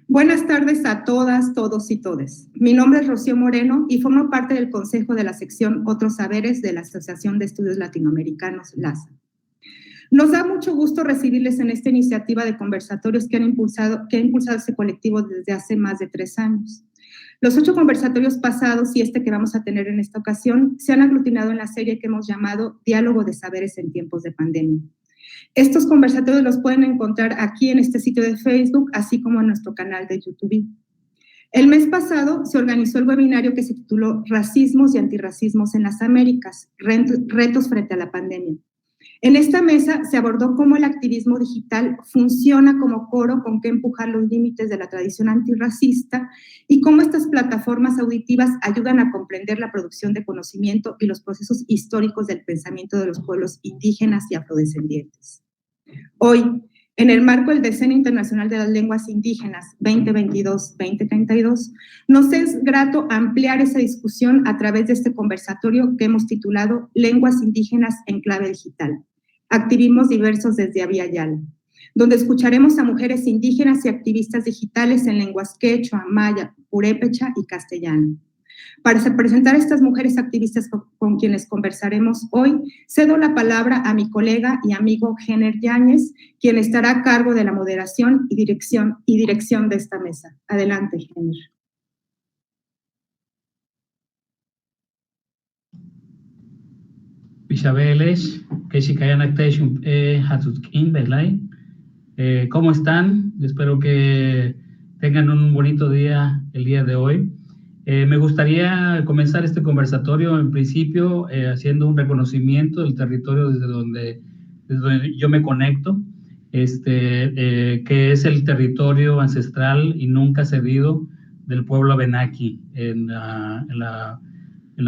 Buenas tardes a todas, todos y todes. Mi nombre es Rocío Moreno y formo parte del Consejo de la sección Otros Saberes de la Asociación de Estudios Latinoamericanos, LASA. Nos da mucho gusto recibirles en esta iniciativa de conversatorios que ha impulsado este colectivo desde hace más de 3 años. Los 8 conversatorios pasados y este que vamos a tener en esta ocasión se han aglutinado en la serie que hemos llamado Diálogo de Saberes en Tiempos de Pandemia. Estos conversatorios los pueden encontrar aquí en este sitio de Facebook, así como en nuestro canal de YouTube. El mes pasado se organizó el webinario que se tituló Racismos y Antirracismos en las Américas, retos frente a la pandemia. En esta mesa se abordó cómo el activismo digital funciona como coro con que empujar los límites de la tradición antirracista y cómo estas plataformas auditivas ayudan a comprender la producción de conocimiento y los procesos históricos del pensamiento de los pueblos indígenas y afrodescendientes. Hoy, en el marco del Decenio Internacional de las Lenguas Indígenas 2022-2032, nos es grato ampliar esa discusión a través de este conversatorio que hemos titulado Lenguas Indígenas en Clave Digital, activismos diversos desde Abya Yala, donde escucharemos a mujeres indígenas y activistas digitales en lenguas quechua, maya, purépecha y castellano. Para presentar a estas mujeres activistas con quienes conversaremos hoy, cedo la palabra a mi colega y amigo Jenner Yáñez, quien estará a cargo de la moderación y dirección de esta mesa. Adelante, Jenner. ¿Cómo están? Espero que tengan un bonito día el día de hoy. Me gustaría comenzar este conversatorio en principio haciendo un reconocimiento del territorio desde donde yo me conecto, que es el territorio ancestral y nunca cedido del pueblo Abenaki en la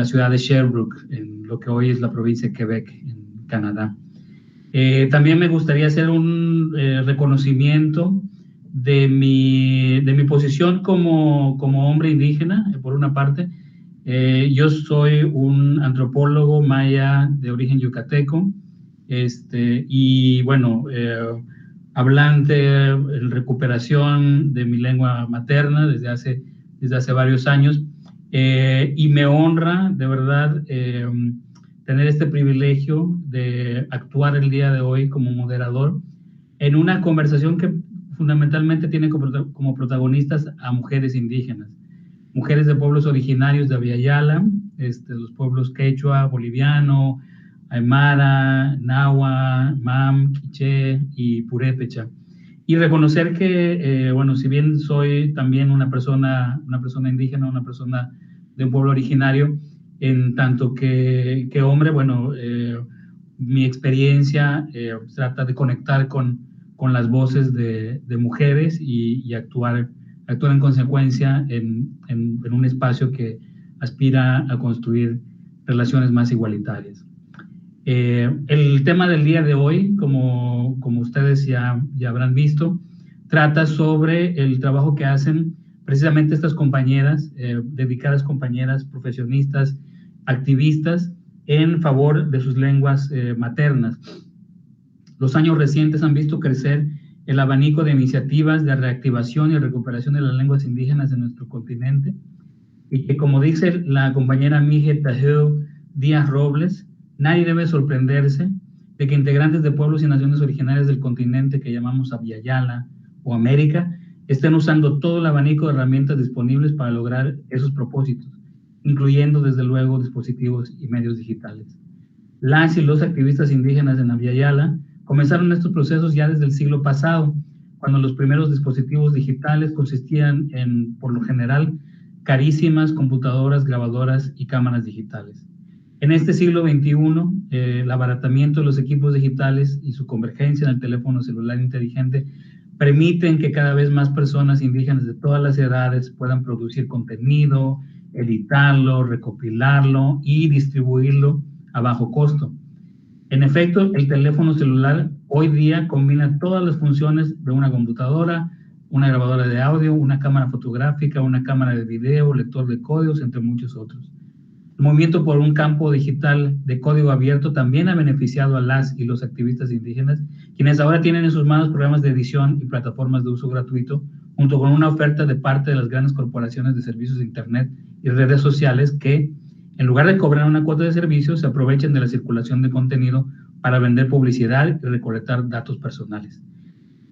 ciudad de Sherbrooke, en lo que hoy es la provincia de Quebec, en Canadá. También me gustaría hacer un reconocimiento de mi posición como hombre indígena, por una parte. Yo soy un antropólogo maya de origen yucateco, y bueno, hablante en recuperación de mi lengua materna desde hace varios años, y me honra de verdad tener este privilegio de actuar el día de hoy como moderador en una conversación que fundamentalmente tiene como protagonistas a mujeres indígenas, mujeres de pueblos originarios de Abya Yala, los pueblos quechua, boliviano, aymara, nahua, mam, quiché y purépecha. Y reconocer que, bueno, si bien soy también una persona indígena, una persona de un pueblo originario, en tanto que hombre, bueno, mi experiencia trata de conectar con las voces de mujeres y actuar en consecuencia en un espacio que aspira a construir relaciones más igualitarias. El tema del día de hoy, como ustedes ya habrán visto, trata sobre el trabajo que hacen precisamente estas compañeras, dedicadas compañeras profesionistas, activistas en favor de sus lenguas maternas. Los años recientes han visto crecer el abanico de iniciativas de reactivación y recuperación de las lenguas indígenas de nuestro continente, y que, como dice la compañera Mije Tajeu Díaz Robles, nadie debe sorprenderse de que integrantes de pueblos y naciones originarias del continente que llamamos Abya Yala o América estén usando todo el abanico de herramientas disponibles para lograr esos propósitos, incluyendo desde luego dispositivos y medios digitales. Las y los activistas indígenas en Abya Yala comenzaron estos procesos ya desde el siglo pasado, cuando los primeros dispositivos digitales consistían en, por lo general, carísimas computadoras, grabadoras y cámaras digitales. En este siglo XXI, el abaratamiento de los equipos digitales y su convergencia en el teléfono celular inteligente permiten que cada vez más personas indígenas de todas las edades puedan producir contenido, editarlo, recopilarlo y distribuirlo a bajo costo. En efecto, el teléfono celular hoy día combina todas las funciones de una computadora, una grabadora de audio, una cámara fotográfica, una cámara de video, lector de códigos, entre muchos otros. El movimiento por un campo digital de código abierto también ha beneficiado a las y los activistas indígenas, quienes ahora tienen en sus manos programas de edición y plataformas de uso gratuito junto con una oferta de parte de las grandes corporaciones de servicios de Internet y redes sociales que, en lugar de cobrar una cuota de servicios, se aprovechan de la circulación de contenido para vender publicidad y recolectar datos personales.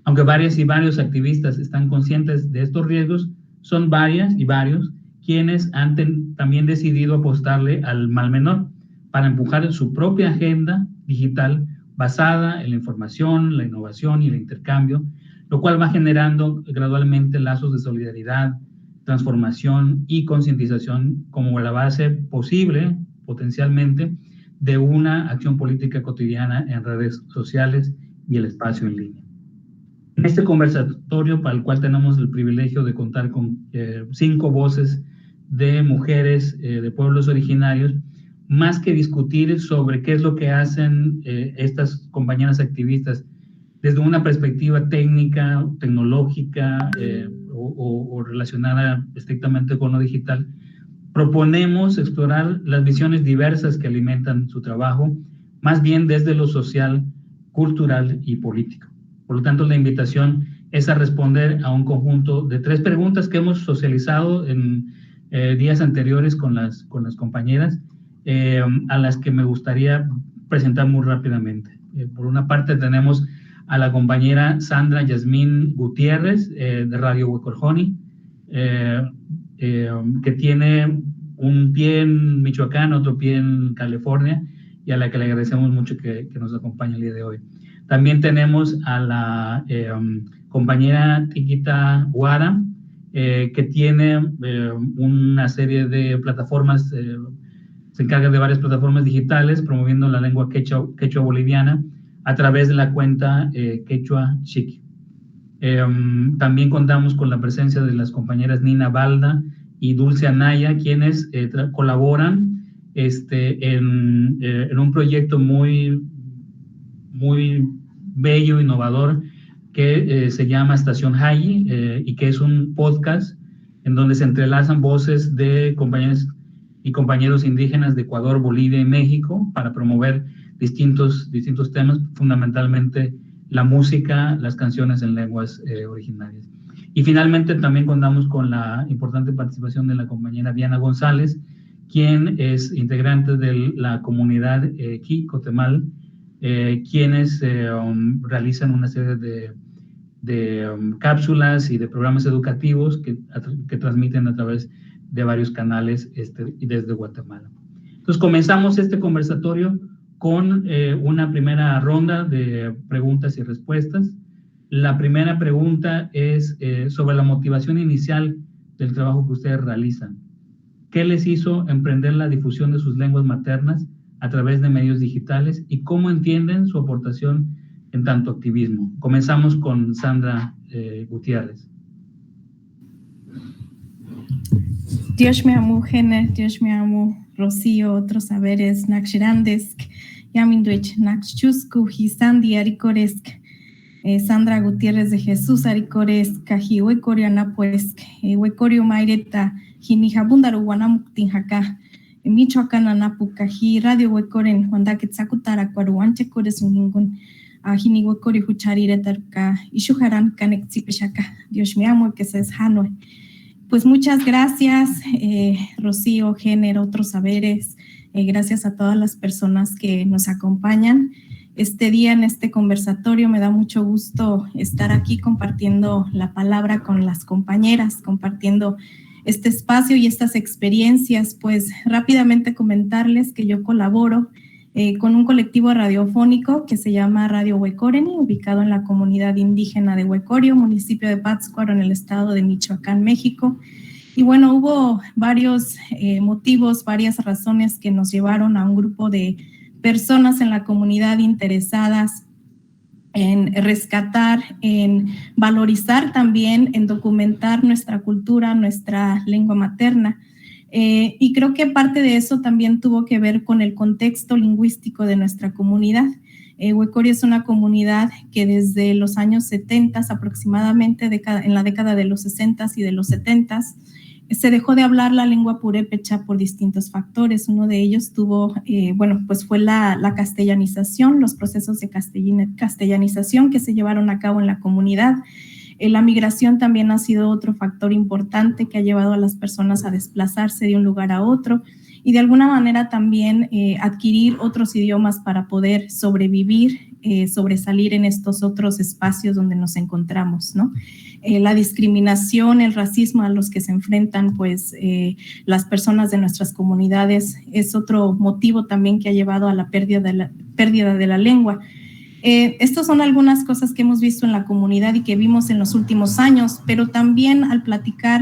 Aunque varias y varios activistas están conscientes de estos riesgos, son varias y varios quienes han también decidido apostarle al mal menor para empujar su propia agenda digital basada en la información, la innovación y el intercambio, lo cual va generando gradualmente lazos de solidaridad, transformación y concientización como la base posible, potencialmente, de una acción política cotidiana en redes sociales y el espacio en línea. En este conversatorio, para el cual tenemos el privilegio de contar con 5 voces de mujeres de pueblos originarios, más que discutir sobre qué es lo que hacen estas compañeras activistas desde una perspectiva técnica, tecnológica o relacionada estrictamente con lo digital, proponemos explorar las visiones diversas que alimentan su trabajo, más bien desde lo social, cultural y político. Por lo tanto, la invitación es a responder a un conjunto de 3 preguntas que hemos socializado en días anteriores con las compañeras, a las que me gustaría presentar muy rápidamente. Por una parte tenemos a la compañera Sandra Yasmín Gutiérrez, de Radio Huecorjoni, que tiene un pie en Michoacán, otro pie en California, y a la que le agradecemos mucho que nos acompañe el día de hoy. También tenemos a la compañera Tiquita Guara, que tiene una serie de plataformas, se encarga de varias plataformas digitales promoviendo la lengua quechua boliviana a través de la cuenta Quechua Chiqui. También contamos con la presencia de las compañeras Nina Balda y Dulce Anaya, quienes colaboran en un proyecto muy bello, innovador, que se llama Estación Hayi, y que es un podcast en donde se entrelazan voces de compañeras y compañeros indígenas de Ecuador, Bolivia y México para promover distintos temas, fundamentalmente la música, las canciones en lenguas originarias. Y finalmente también contamos con la importante participación de la compañera Diana González, quien es integrante de la comunidad Cotemal, quienes realizan una serie de cápsulas y de programas educativos que transmiten a través de varios canales y desde Guatemala. Entonces comenzamos este conversatorio con una primera ronda de preguntas y respuestas. La primera pregunta es sobre la motivación inicial del trabajo que ustedes realizan. ¿Qué les hizo emprender la difusión de sus lenguas maternas a través de medios digitales y cómo entienden su aportación en tanto activismo? Comenzamos con Sandra Gutiérrez. Dios me amo, Gene, Dios me amo, Rocío, otros saberes, Nakshirandesk, Yaminduich, Nakchusku, Hisandi, Arikoresk, Sandra Gutiérrez de Jesús, Arikoresk, Kaji, Huecorio, Anapuesk, Huecorio, Maireta, Jinijabundaru, Guanamuktinjaka, Michoacán, Anapucaji, Radio Huecoren, Juandaquetzacutara, Cuaruanche, Coresungingun, Ajini Huecorio, Huchariretarca, Ishujaran, Canexipeshaka, Dios me amo, que se es Hanoi. Pues muchas gracias, Rocío, Género, otros saberes, gracias a todas las personas que nos acompañan este día en este conversatorio. Me da mucho gusto estar aquí compartiendo la palabra con las compañeras, compartiendo este espacio y estas experiencias. Pues rápidamente comentarles que yo colaboro con un colectivo radiofónico que se llama Radio Huecoreni, ubicado en la comunidad indígena de Huecorio, municipio de Pátzcuaro, en el estado de Michoacán, México. Y bueno, hubo varios motivos, varias razones que nos llevaron a un grupo de personas en la comunidad interesadas en rescatar, en valorizar también, en documentar nuestra cultura, nuestra lengua materna. Y creo que parte de eso también tuvo que ver con el contexto lingüístico de nuestra comunidad. Huecorio es una comunidad que desde los años 70 aproximadamente, en la década de los 60 y de los 70, se dejó de hablar la lengua purépecha por distintos factores. Uno de ellos fue la castellanización, los procesos de castellanización que se llevaron a cabo en la comunidad. La migración también ha sido otro factor importante que ha llevado a las personas a desplazarse de un lugar a otro y de alguna manera también adquirir otros idiomas para poder sobrevivir, sobresalir en estos otros espacios donde nos encontramos, ¿no? La discriminación, el racismo a los que se enfrentan pues las personas de nuestras comunidades es otro motivo también que ha llevado a la pérdida de la lengua. Estas son algunas cosas que hemos visto en la comunidad y que vimos en los últimos años, pero también al platicar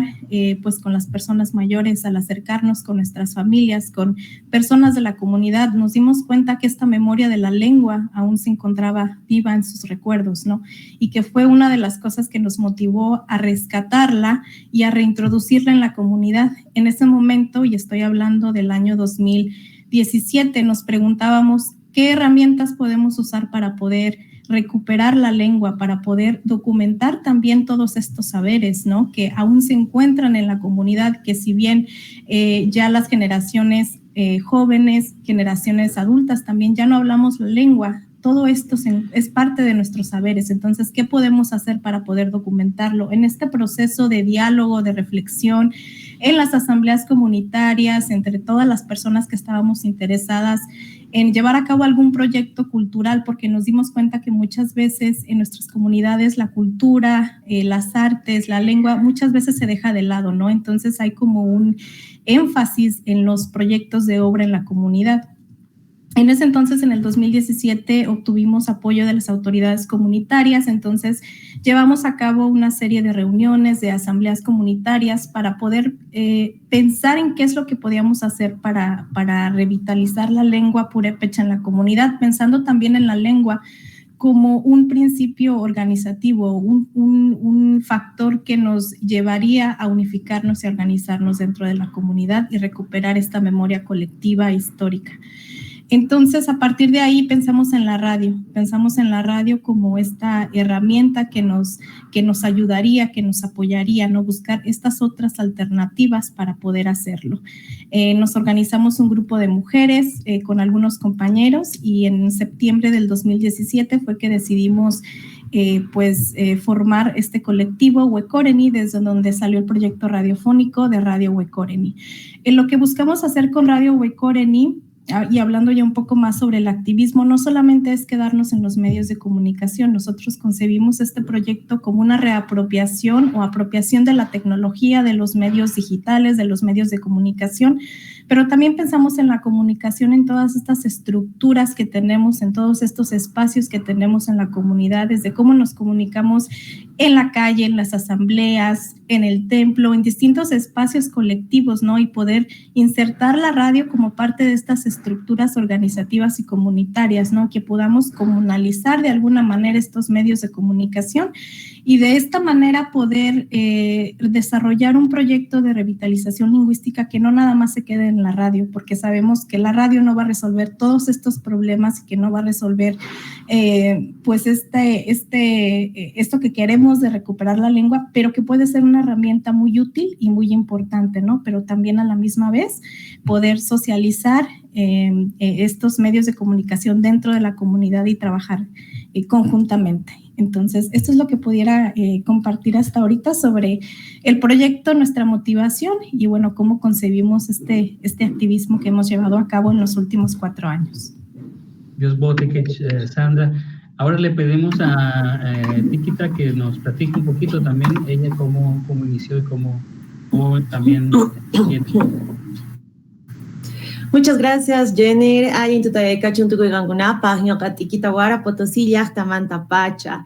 pues con las personas mayores, al acercarnos con nuestras familias, con personas de la comunidad, nos dimos cuenta que esta memoria de la lengua aún se encontraba viva en sus recuerdos, ¿no? Y que fue una de las cosas que nos motivó a rescatarla y a reintroducirla en la comunidad. En ese momento, y estoy hablando del año 2017, nos preguntábamos ¿qué herramientas podemos usar para poder recuperar la lengua, para poder documentar también todos estos saberes, ¿no? Que aún se encuentran en la comunidad, que si bien ya las generaciones jóvenes, generaciones adultas también ya no hablamos la lengua, todo esto es parte de nuestros saberes. Entonces, ¿qué podemos hacer para poder documentarlo? En este proceso de diálogo, de reflexión, en las asambleas comunitarias, entre todas las personas que estábamos interesadas en llevar a cabo algún proyecto cultural, porque nos dimos cuenta que muchas veces en nuestras comunidades la cultura, las artes, la lengua, muchas veces se deja de lado, ¿no? Entonces hay como un énfasis en los proyectos de obra en la comunidad. En ese entonces, en el 2017, obtuvimos apoyo de las autoridades comunitarias, entonces llevamos a cabo una serie de reuniones, de asambleas comunitarias para poder pensar en qué es lo que podíamos hacer para revitalizar la lengua purépecha en la comunidad, pensando también en la lengua como un principio organizativo, un factor que nos llevaría a unificarnos y organizarnos dentro de la comunidad y recuperar esta memoria colectiva histórica. Entonces, a partir de ahí pensamos en la radio como esta herramienta que nos ayudaría, que nos apoyaría, ¿no? Buscar estas otras alternativas para poder hacerlo. Nos organizamos un grupo de mujeres con algunos compañeros y en septiembre del 2017 fue que decidimos formar este colectivo Huecoreni, desde donde salió el proyecto radiofónico de Radio Huecoreni. Lo que buscamos hacer con Radio Huecoreni, y hablando ya un poco más sobre el activismo, no solamente es quedarnos en los medios de comunicación, nosotros concebimos este proyecto como una reapropiación o apropiación de la tecnología, de los medios digitales, de los medios de comunicación, pero también pensamos en la comunicación, en todas estas estructuras que tenemos, en todos estos espacios que tenemos en la comunidad, desde cómo nos comunicamos en la calle, en las asambleas, en el templo, en distintos espacios colectivos, ¿no? Y poder insertar la radio como parte de estas estructuras organizativas y comunitarias, ¿no? Que podamos comunalizar de alguna manera estos medios de comunicación y de esta manera poder desarrollar un proyecto de revitalización lingüística que no nada más se quede en la radio, porque sabemos que la radio no va a resolver todos estos problemas y que no va a resolver esto que queremos de recuperar la lengua, pero que puede ser una herramienta muy útil y muy importante, ¿no? Pero también a la misma vez poder socializar estos medios de comunicación dentro de la comunidad y trabajar conjuntamente. Entonces, esto es lo que pudiera compartir hasta ahorita sobre el proyecto, nuestra motivación y, bueno, cómo concebimos este activismo que hemos llevado a cabo en los últimos 4 años. Dios bote, Sandra. Ahora le pedimos a Tikita que nos platique un poquito también ella cómo inició y cómo también... Muchas gracias, Jenner. Ayin tutayeka chuntuko gangunapa, ñoka Tikita Huara, Potosí, Llachtamanta, Pacha.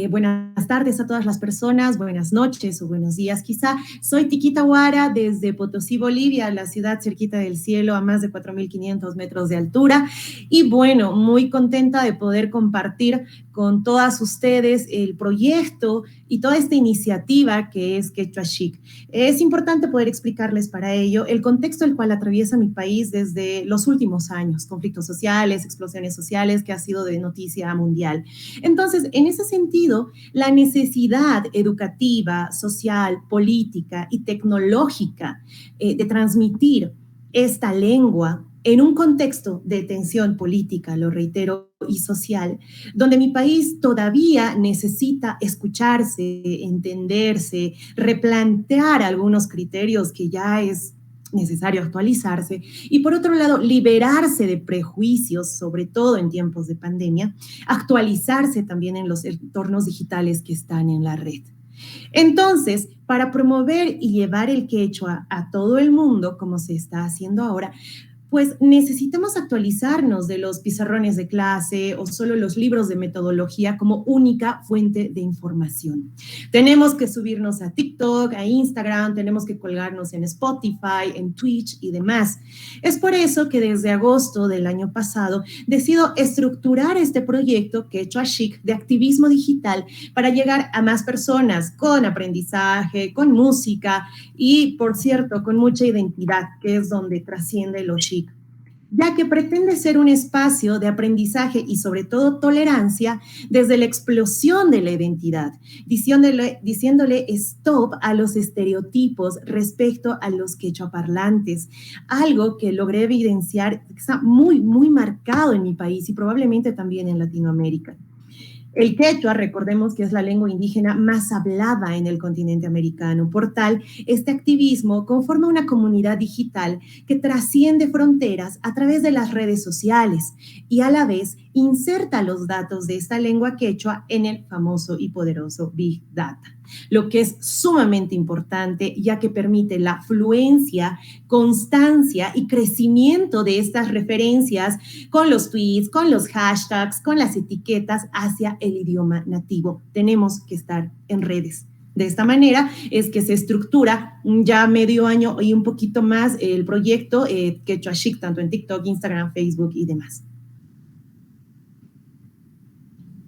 Buenas tardes a todas las personas, buenas noches o buenos días quizá. Soy Tikita Huara desde Potosí, Bolivia, la ciudad cerquita del cielo a más de 4.500 metros de altura. Y bueno, muy contenta de poder compartir con todas ustedes el proyecto y toda esta iniciativa que es Quechua Chic. Es importante poder explicarles para ello el contexto el cual atraviesa mi país desde los últimos años, conflictos sociales, explosiones sociales, que ha sido de noticia mundial. Entonces, en ese sentido, la necesidad educativa, social, política y tecnológica de transmitir esta lengua en un contexto de tensión política, lo reitero, y social, donde mi país todavía necesita escucharse, entenderse, replantear algunos criterios que ya es necesario actualizarse, y por otro lado, liberarse de prejuicios, sobre todo en tiempos de pandemia, actualizarse también en los entornos digitales que están en la red. Entonces, para promover y llevar el quechua a todo el mundo, como se está haciendo ahora, pues necesitamos actualizarnos de los pizarrones de clase o solo los libros de metodología como única fuente de información. Tenemos que subirnos a TikTok, a Instagram, tenemos que colgarnos en Spotify, en Twitch y demás. Es por eso que desde agosto del año pasado decido estructurar este proyecto Quechua Chic de activismo digital para llegar a más personas con aprendizaje, con música y, por cierto, con mucha identidad, que es donde trasciende lo chic, ya que pretende ser un espacio de aprendizaje y sobre todo tolerancia desde la explosión de la identidad, diciéndole stop a los estereotipos respecto a los quechuaparlantes, algo que logré evidenciar que está muy, muy marcado en mi país y probablemente también en Latinoamérica. El quechua, recordemos que es la lengua indígena más hablada en el continente americano. Por tal, este activismo conforma una comunidad digital que trasciende fronteras a través de las redes sociales y a la vez inserta los datos de esta lengua quechua en el famoso y poderoso Big Data, lo que es sumamente importante ya que permite la fluencia, constancia y crecimiento de estas referencias con los tweets, con los hashtags, con las etiquetas hacia el idioma nativo. Tenemos que estar en redes. De esta manera es que se estructura ya medio año y un poquito más el proyecto Quechua Chic, tanto en TikTok, Instagram, Facebook y demás.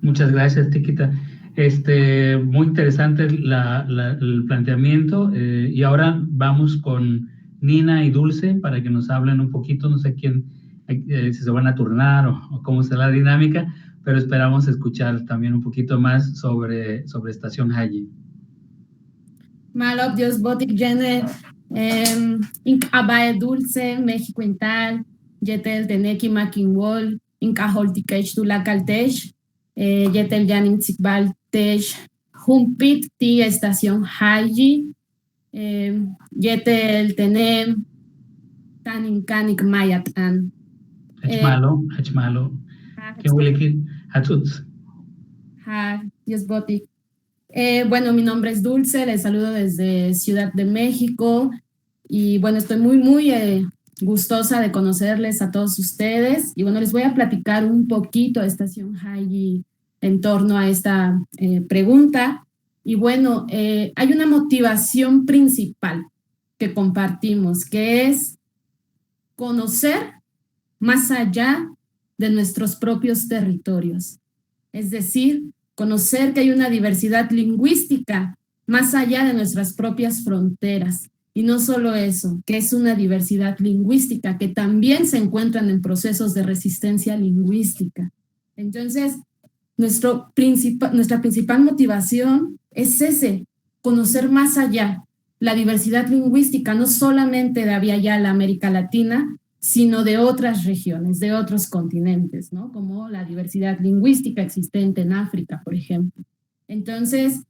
Muchas gracias, Tiquita. Muy interesante el planteamiento, y ahora vamos con Nina y Dulce para que nos hablen un poquito, no sé quién, si se van a turnar o cómo será la dinámica, pero esperamos escuchar también un poquito más sobre Estación Hayi. Malop Dios Botic Gene, Inc. Abae Dulce, México Intal, Yetel Teneki Makinwol, Inc. Aholtikech Dulacaltech, Yetel Yanin Tzikbaltech, Humpit Ti Estación Hayi, Yetel Tenem, Taninkanik Mayatan. Hachmalo, ¿qué huele aquí? Hatutz. Dios Botic. Bueno, mi nombre es Dulce, les saludo desde Ciudad de México y bueno, estoy muy gustosa de conocerles a todos ustedes y bueno, les voy a platicar un poquito de Estación Hayi en torno a esta pregunta y bueno, hay una motivación principal que compartimos que es conocer más allá de nuestros propios territorios, es decir, conocer que hay una diversidad lingüística más allá de nuestras propias fronteras. Y no solo eso, que es una diversidad lingüística que también se encuentran en procesos de resistencia lingüística. Entonces, nuestra principal motivación es conocer más allá la diversidad lingüística, no solamente de la América Latina, sino de otras regiones, de otros continentes, ¿no? Como la diversidad lingüística existente en África, por ejemplo. Entonces,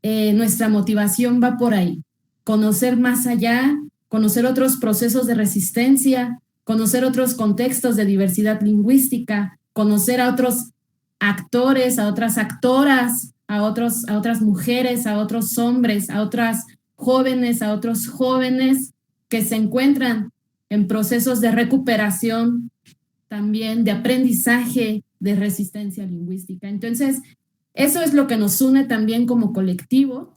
nuestra motivación va por ahí, conocer más allá, conocer otros procesos de resistencia, conocer otros contextos de diversidad lingüística, conocer a otros actores, a otras actoras, a otras mujeres, a otros hombres, a otras jóvenes, a otros jóvenes que se encuentran en procesos de recuperación, también de aprendizaje, de resistencia lingüística. Entonces, eso es lo que nos une también como colectivo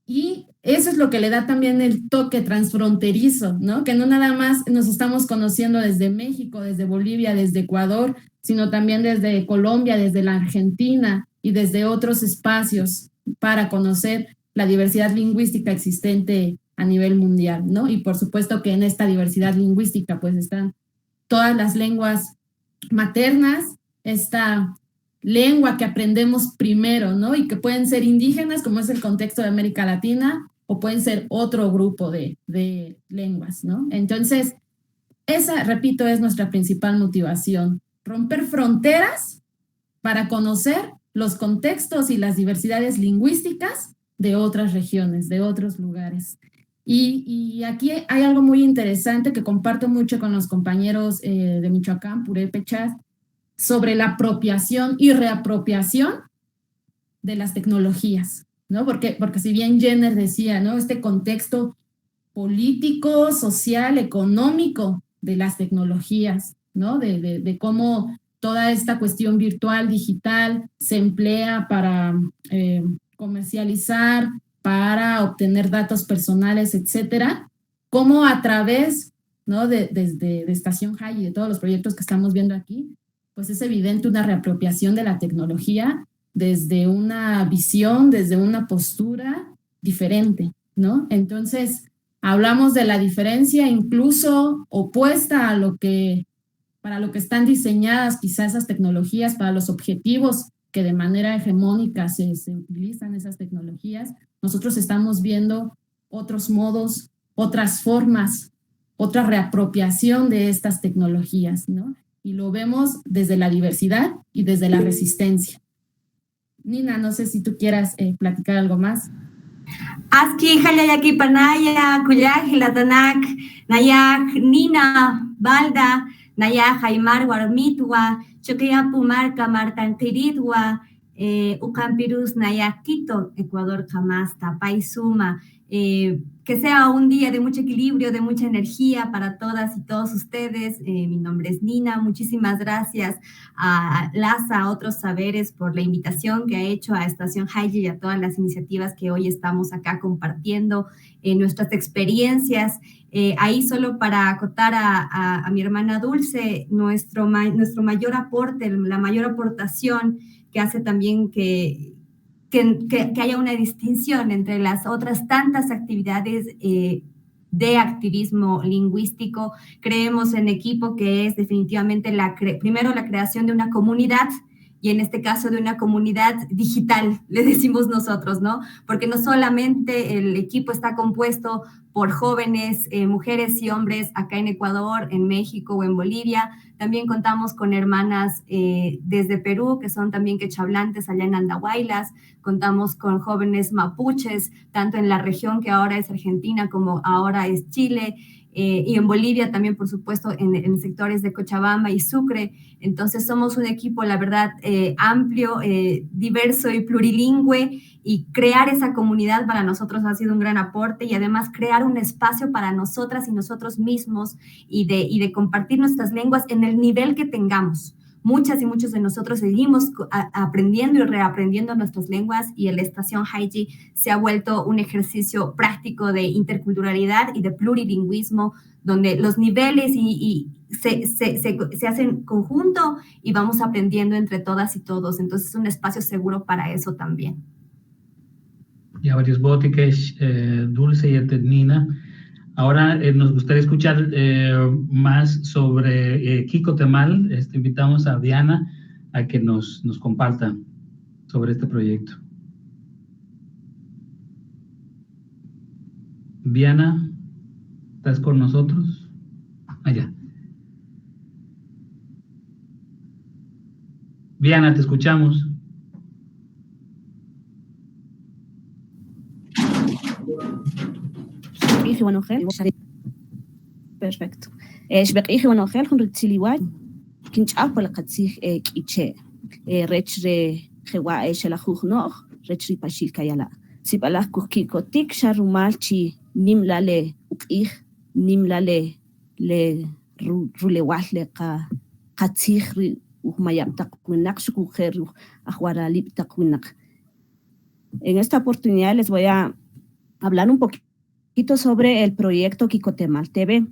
y eso es lo que le da también el toque transfronterizo, ¿no? Que no nada más nos estamos conociendo desde México, desde Bolivia, desde Ecuador, sino también desde Colombia, desde la Argentina y desde otros espacios para conocer la diversidad lingüística existente a nivel mundial, ¿no? Y por supuesto que en esta diversidad lingüística pues están todas las lenguas maternas, esta lengua que aprendemos primero, ¿no? Y que pueden ser indígenas, como es el contexto de América Latina, o pueden ser otro grupo de lenguas, ¿no? Entonces, esa, repito, es nuestra principal motivación, romper fronteras para conocer los contextos y las diversidades lingüísticas de otras regiones, de otros lugares. Y aquí hay algo muy interesante que comparto mucho con los compañeros de Michoacán, Purépechas, sobre la apropiación y reapropiación de las tecnologías, ¿no? Porque si bien Jenner decía, ¿no? Este contexto político, social, económico de las tecnologías, ¿no? De cómo toda esta cuestión virtual, digital, se emplea para comercializar, para obtener datos personales, etcétera, cómo a través, ¿no? Desde Estación High y de todos los proyectos que estamos viendo aquí, pues es evidente una reapropiación de la tecnología desde una visión, desde una postura diferente, ¿no? Entonces, hablamos de la diferencia incluso opuesta a para lo que están diseñadas quizás esas tecnologías, para los objetivos que de manera hegemónica se utilizan esas tecnologías. Nosotros estamos viendo otros modos, otras formas, otra reapropiación de estas tecnologías, ¿no? Y lo vemos desde la diversidad y desde la resistencia. Nina, no sé si tú quieras platicar algo más. Aski Hayayaki Panaya, Kuyaj, Latanak, Nayak, Nina, Balda, Nayak, Aymar, Warmitwa, Choqueapu, Marca, Martantiridwa, Ucampirus, Nayak, Quito, Ecuador, jamás, Tapay, Suma. Que sea un día de mucho equilibrio, de mucha energía para todas y todos ustedes. Mi nombre es Nina. Muchísimas gracias a LASA, a Otros Saberes, por la invitación que ha hecho a Estación High y a todas las iniciativas que hoy estamos acá compartiendo nuestras experiencias. Ahí solo para acotar a mi hermana Dulce, nuestro mayor aporte, la mayor aportación que hace también que haya una distinción entre las otras tantas actividades de activismo lingüístico. Creemos en equipo que es definitivamente primero la creación de una comunidad, y en este caso de una comunidad digital, le decimos nosotros, ¿no? Porque no solamente el equipo está compuesto por jóvenes, mujeres y hombres acá en Ecuador, en México o en Bolivia. También contamos con hermanas desde Perú, que son también quechablantes allá en Andahuaylas. Contamos con jóvenes mapuches, tanto en la región que ahora es Argentina como ahora es Chile, y en Bolivia también, por supuesto, en sectores de Cochabamba y Sucre. Entonces somos un equipo, la verdad, amplio, diverso y plurilingüe, y crear esa comunidad para nosotros ha sido un gran aporte, y además crear un espacio para nosotras y nosotros mismos y de compartir nuestras lenguas en el nivel que tengamos. Muchas y muchos de nosotros seguimos aprendiendo y reaprendiendo nuestras lenguas, y la Estación Haiji se ha vuelto un ejercicio práctico de interculturalidad y de plurilingüismo, donde los niveles se hacen conjunto y vamos aprendiendo entre todas y todos. Entonces es un espacio seguro para eso también. Ya varios botiques, Dulce y Nina. Ahora nos gustaría escuchar más sobre Quicotemal. Invitamos a Diana a que nos comparta sobre este proyecto. Diana, ¿estás con nosotros? Allá. Diana, te escuchamos. Perfecto. Shbeqih wanogel hun ritsiliwaj kinch'aj wala qatzij k'iche rechre jewa shalajuj nog rechri pashil kayala sib'alaj kujkikotik xarumal chi nimlale uq'ij nimlale le rulewaj le qatzij ri ujmayab taq winaq xukujer ajwaralib taq winaq. En esta oportunidad les voy a hablar un poquito sobre el proyecto Quicotemal TV.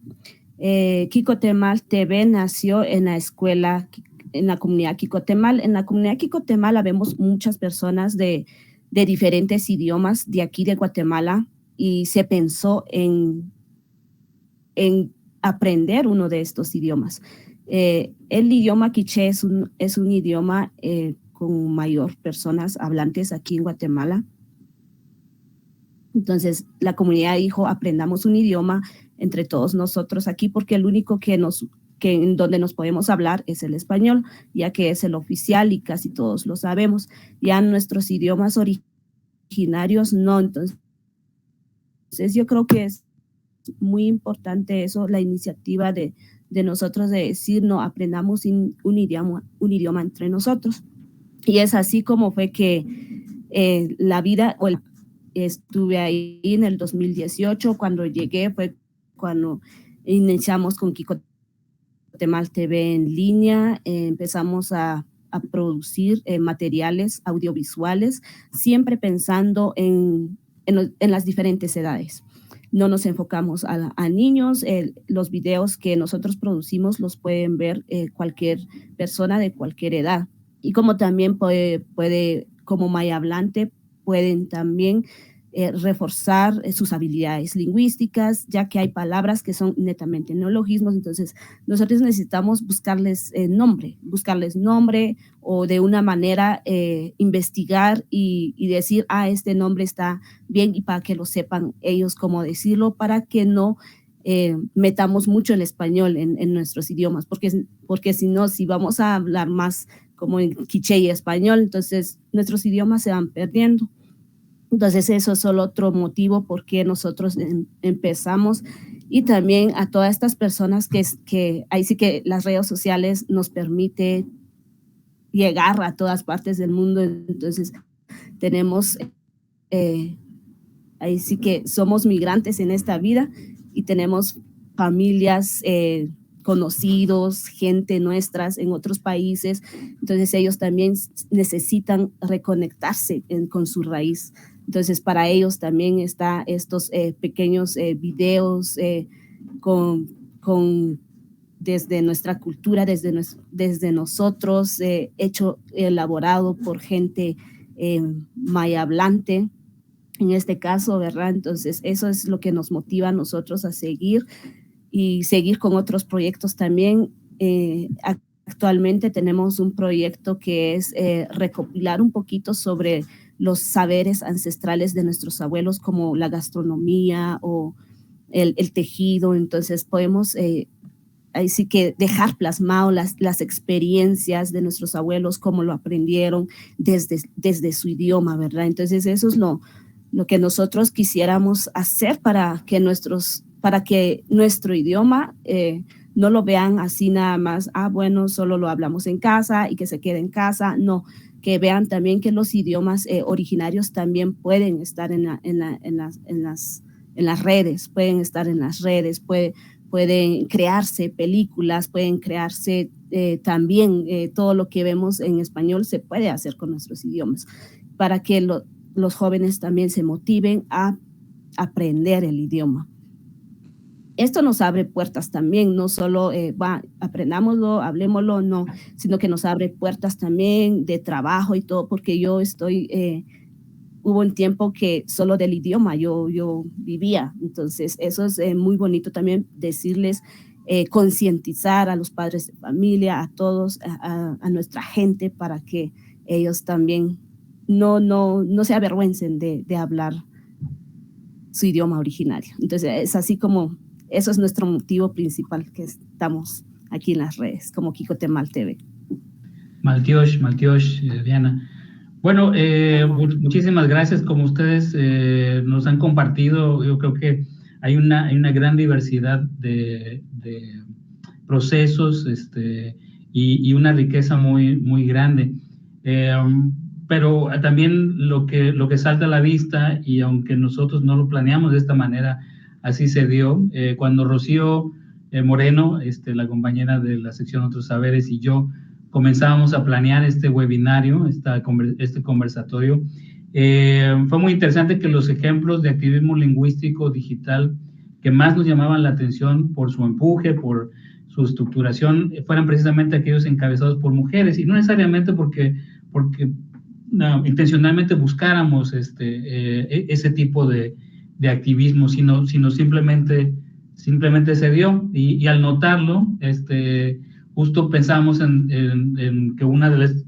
Quicotemal TV nació en la escuela, en la comunidad Quicotemal. En la comunidad Quicotemal habemos muchas personas de diferentes idiomas de aquí de Guatemala, y se pensó en aprender uno de estos idiomas. El idioma quiché es un idioma con mayor personas hablantes aquí en Guatemala. Entonces, la comunidad dijo, aprendamos un idioma entre todos nosotros aquí, porque el único que en donde nos podemos hablar es el español, ya que es el oficial y casi todos lo sabemos. Ya nuestros idiomas originarios no. Entonces, yo creo que es muy importante eso, la iniciativa de nosotros de decir, no, aprendamos un idioma entre nosotros. Y es así como fue que la vida, estuve ahí en el 2018, cuando llegué fue cuando iniciamos con Kiko Temal TV en línea, empezamos a producir materiales audiovisuales, siempre pensando en las diferentes edades. No nos enfocamos a niños, los videos que nosotros producimos los pueden ver cualquier persona de cualquier edad. Y como también puede como maya hablante, pueden también reforzar sus habilidades lingüísticas, ya que hay palabras que son netamente neologismos. Entonces nosotros necesitamos buscarles nombre o de una manera investigar y decir, este nombre está bien, y para que lo sepan ellos cómo decirlo, para que no metamos mucho el español en nuestros idiomas, porque si no, si vamos a hablar más como en quiché y español, entonces nuestros idiomas se van perdiendo. Entonces eso es otro motivo por qué nosotros empezamos, y también a todas estas personas que ahí sí que las redes sociales nos permite llegar a todas partes del mundo. Entonces tenemos, ahí sí que somos migrantes en esta vida y tenemos familias, conocidos, gente nuestras en otros países. Entonces ellos también necesitan reconectarse con su raíz. Entonces, para ellos también está estos pequeños videos desde nuestra cultura, desde nosotros, elaborado por gente maya hablante, en este caso, ¿verdad? Entonces, eso es lo que nos motiva a nosotros a seguir y seguir con otros proyectos también. Actualmente tenemos un proyecto que es recopilar un poquito sobre los saberes ancestrales de nuestros abuelos, como la gastronomía o el tejido. Entonces podemos ahí sí que dejar plasmado las experiencias de nuestros abuelos, cómo lo aprendieron desde su idioma, ¿verdad? Entonces eso es lo que nosotros quisiéramos hacer para que nuestro idioma no lo vean así nada más, bueno, solo lo hablamos en casa y que se quede en casa. No, que vean también que los idiomas originarios también pueden estar en las redes, pueden estar en las redes, pueden crearse películas, pueden crearse también todo lo que vemos en español se puede hacer con nuestros idiomas, para que los jóvenes también se motiven a aprender el idioma. Esto nos abre puertas también, no solo aprendámoslo, hablemoslo, no, sino que nos abre puertas también de trabajo y todo, porque yo hubo un tiempo que solo del idioma yo vivía. Entonces eso es muy bonito también decirles, concientizar a los padres de familia, a todos, a nuestra gente, para que ellos también no se avergüencen de hablar su idioma originario. Entonces es así como eso es nuestro motivo principal, que estamos aquí en las redes, como Kiko Temal TV. Maltiosh, Diana. Bueno, muchísimas gracias. Como ustedes nos han compartido, yo creo que hay una gran diversidad de procesos y una riqueza muy, muy grande. Pero también lo que salta a la vista, y aunque nosotros no lo planeamos de esta manera, así se dio, cuando Rocío Moreno, la compañera de la sección Otros Saberes, y yo comenzábamos a planear este webinario, este conversatorio. Fue muy interesante que los ejemplos de activismo lingüístico digital que más nos llamaban la atención por su empuje, por su estructuración, fueran precisamente aquellos encabezados por mujeres, y no necesariamente porque intencionalmente buscáramos ese tipo de activismo, sino simplemente se dio, y al notarlo, justo pensamos en que una de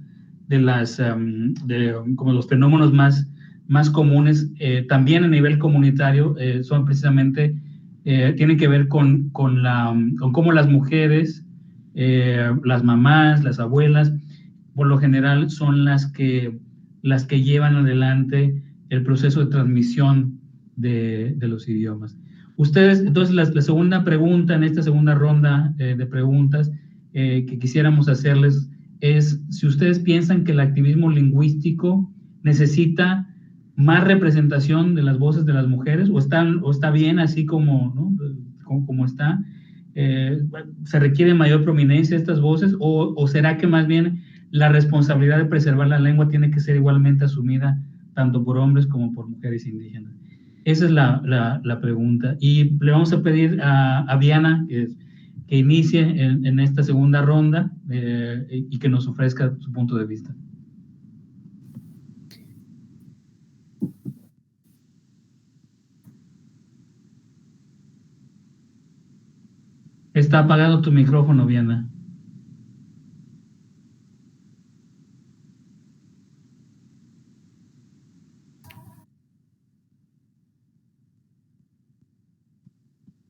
como los fenómenos más más comunes, también a nivel comunitario, son precisamente, tienen que ver con cómo las mujeres, las mamás, las abuelas, por lo general son las que llevan adelante el proceso de transmisión de los idiomas. Ustedes, entonces, la segunda pregunta en esta segunda ronda de preguntas que quisiéramos hacerles es si ustedes piensan que el activismo lingüístico necesita más representación de las voces de las mujeres, o está bien así como, ¿no? como está. ¿Se requiere mayor prominencia de estas voces, o será que más bien la responsabilidad de preservar la lengua tiene que ser igualmente asumida tanto por hombres como por mujeres indígenas? Esa es la pregunta. Y le vamos a pedir a Diana que inicie en esta segunda ronda y que nos ofrezca su punto de vista. Está apagado tu micrófono, Diana.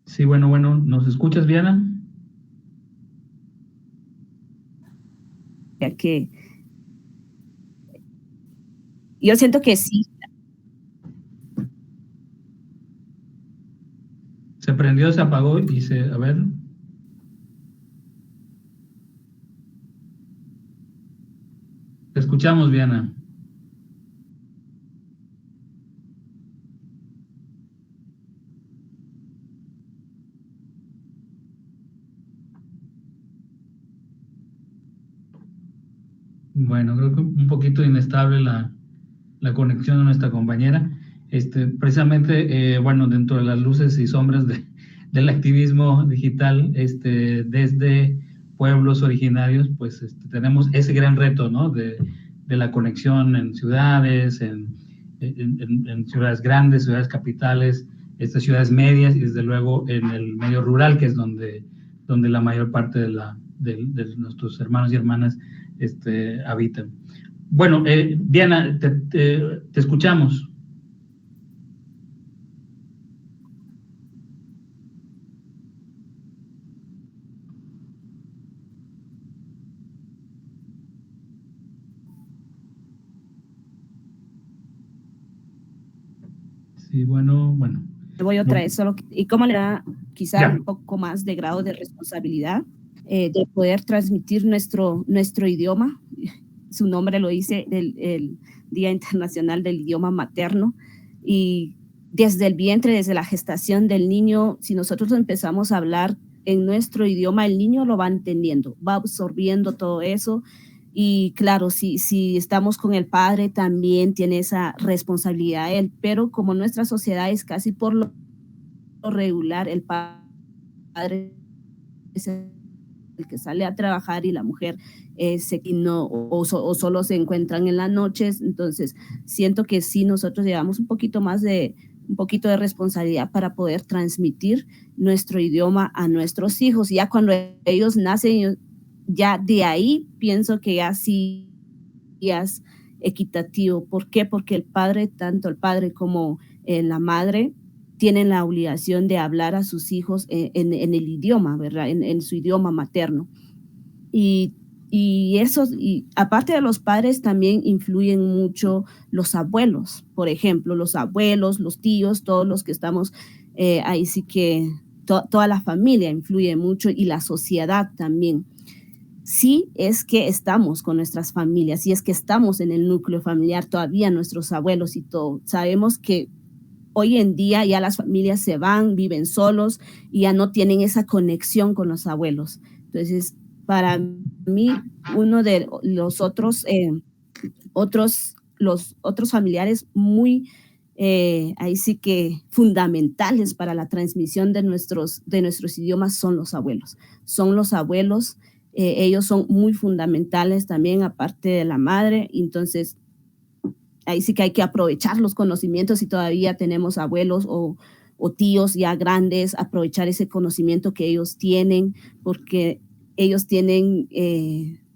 Sí, bueno, ¿nos escuchas, Diana? Ya que yo siento que sí. Se prendió, se apagó y a ver. Te escuchamos, Diana. Bueno, creo que un poquito inestable la conexión de nuestra compañera. Precisamente, bueno, dentro de las luces y sombras del activismo digital, desde pueblos originarios, pues tenemos ese gran reto, ¿no? De la conexión en ciudades, en ciudades grandes, ciudades capitales, ciudades medias y desde luego en el medio rural, que es donde la mayor parte de nuestros hermanos y hermanas habitan. Bueno, Diana, te escuchamos. Sí, bueno. Voy otra vez, solo, y cómo le da quizá Ya. un poco más de grado de responsabilidad de poder transmitir nuestro idioma. Su nombre lo dice, el Día Internacional del Idioma Materno, y desde el vientre, desde la gestación del niño, si nosotros empezamos a hablar en nuestro idioma, el niño lo va entendiendo, va absorbiendo todo eso. Y claro, si estamos con el padre, también tiene esa responsabilidad él, pero como nuestra sociedad es casi por lo regular, el padre es el que sale a trabajar y la mujer o solo se encuentran en las noches. Entonces siento que sí, nosotros llevamos un poquito de responsabilidad para poder transmitir nuestro idioma a nuestros hijos. Ya cuando ellos nacen, ya de ahí pienso que ya sí es equitativo. ¿Por qué? Porque tanto el padre como la madre tienen la obligación de hablar a sus hijos en el idioma, ¿verdad? En su idioma materno. Y eso, y aparte de los padres, también influyen mucho los abuelos, por ejemplo, los abuelos, los tíos, todos los que estamos ahí, sí que toda la familia influye mucho, y la sociedad también. Sí es que estamos con nuestras familias, sí es que estamos en el núcleo familiar, todavía nuestros abuelos y todo. Sabemos que hoy en día ya las familias se van, viven solos y ya no tienen esa conexión con los abuelos. Entonces, para mí, uno de los otros familiares muy, ahí sí que fundamentales para la transmisión de nuestros idiomas son los abuelos. Ellos son muy fundamentales también, aparte de la madre. Entonces, ahí sí que hay que aprovechar los conocimientos. Si todavía tenemos abuelos o tíos ya grandes, aprovechar ese conocimiento que ellos tienen, porque ellos tienen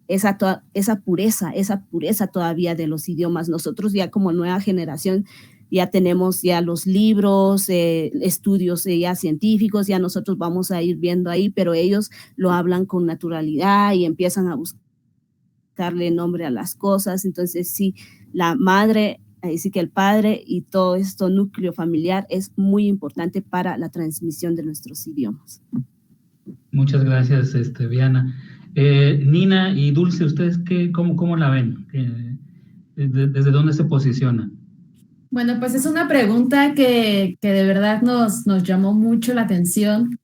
esa pureza todavía de los idiomas. Nosotros ya como nueva generación ya tenemos ya los libros, estudios ya científicos, ya nosotros vamos a ir viendo ahí, pero ellos lo hablan con naturalidad y empiezan a buscarle nombre a las cosas. Entonces sí, la madre, así que el padre y todo esto núcleo familiar es muy importante para la transmisión de nuestros idiomas. Muchas gracias, Viana. Nina y Dulce, ¿ustedes cómo la ven? ¿Desde dónde se posicionan? Bueno, pues es una pregunta que de verdad nos llamó mucho la atención,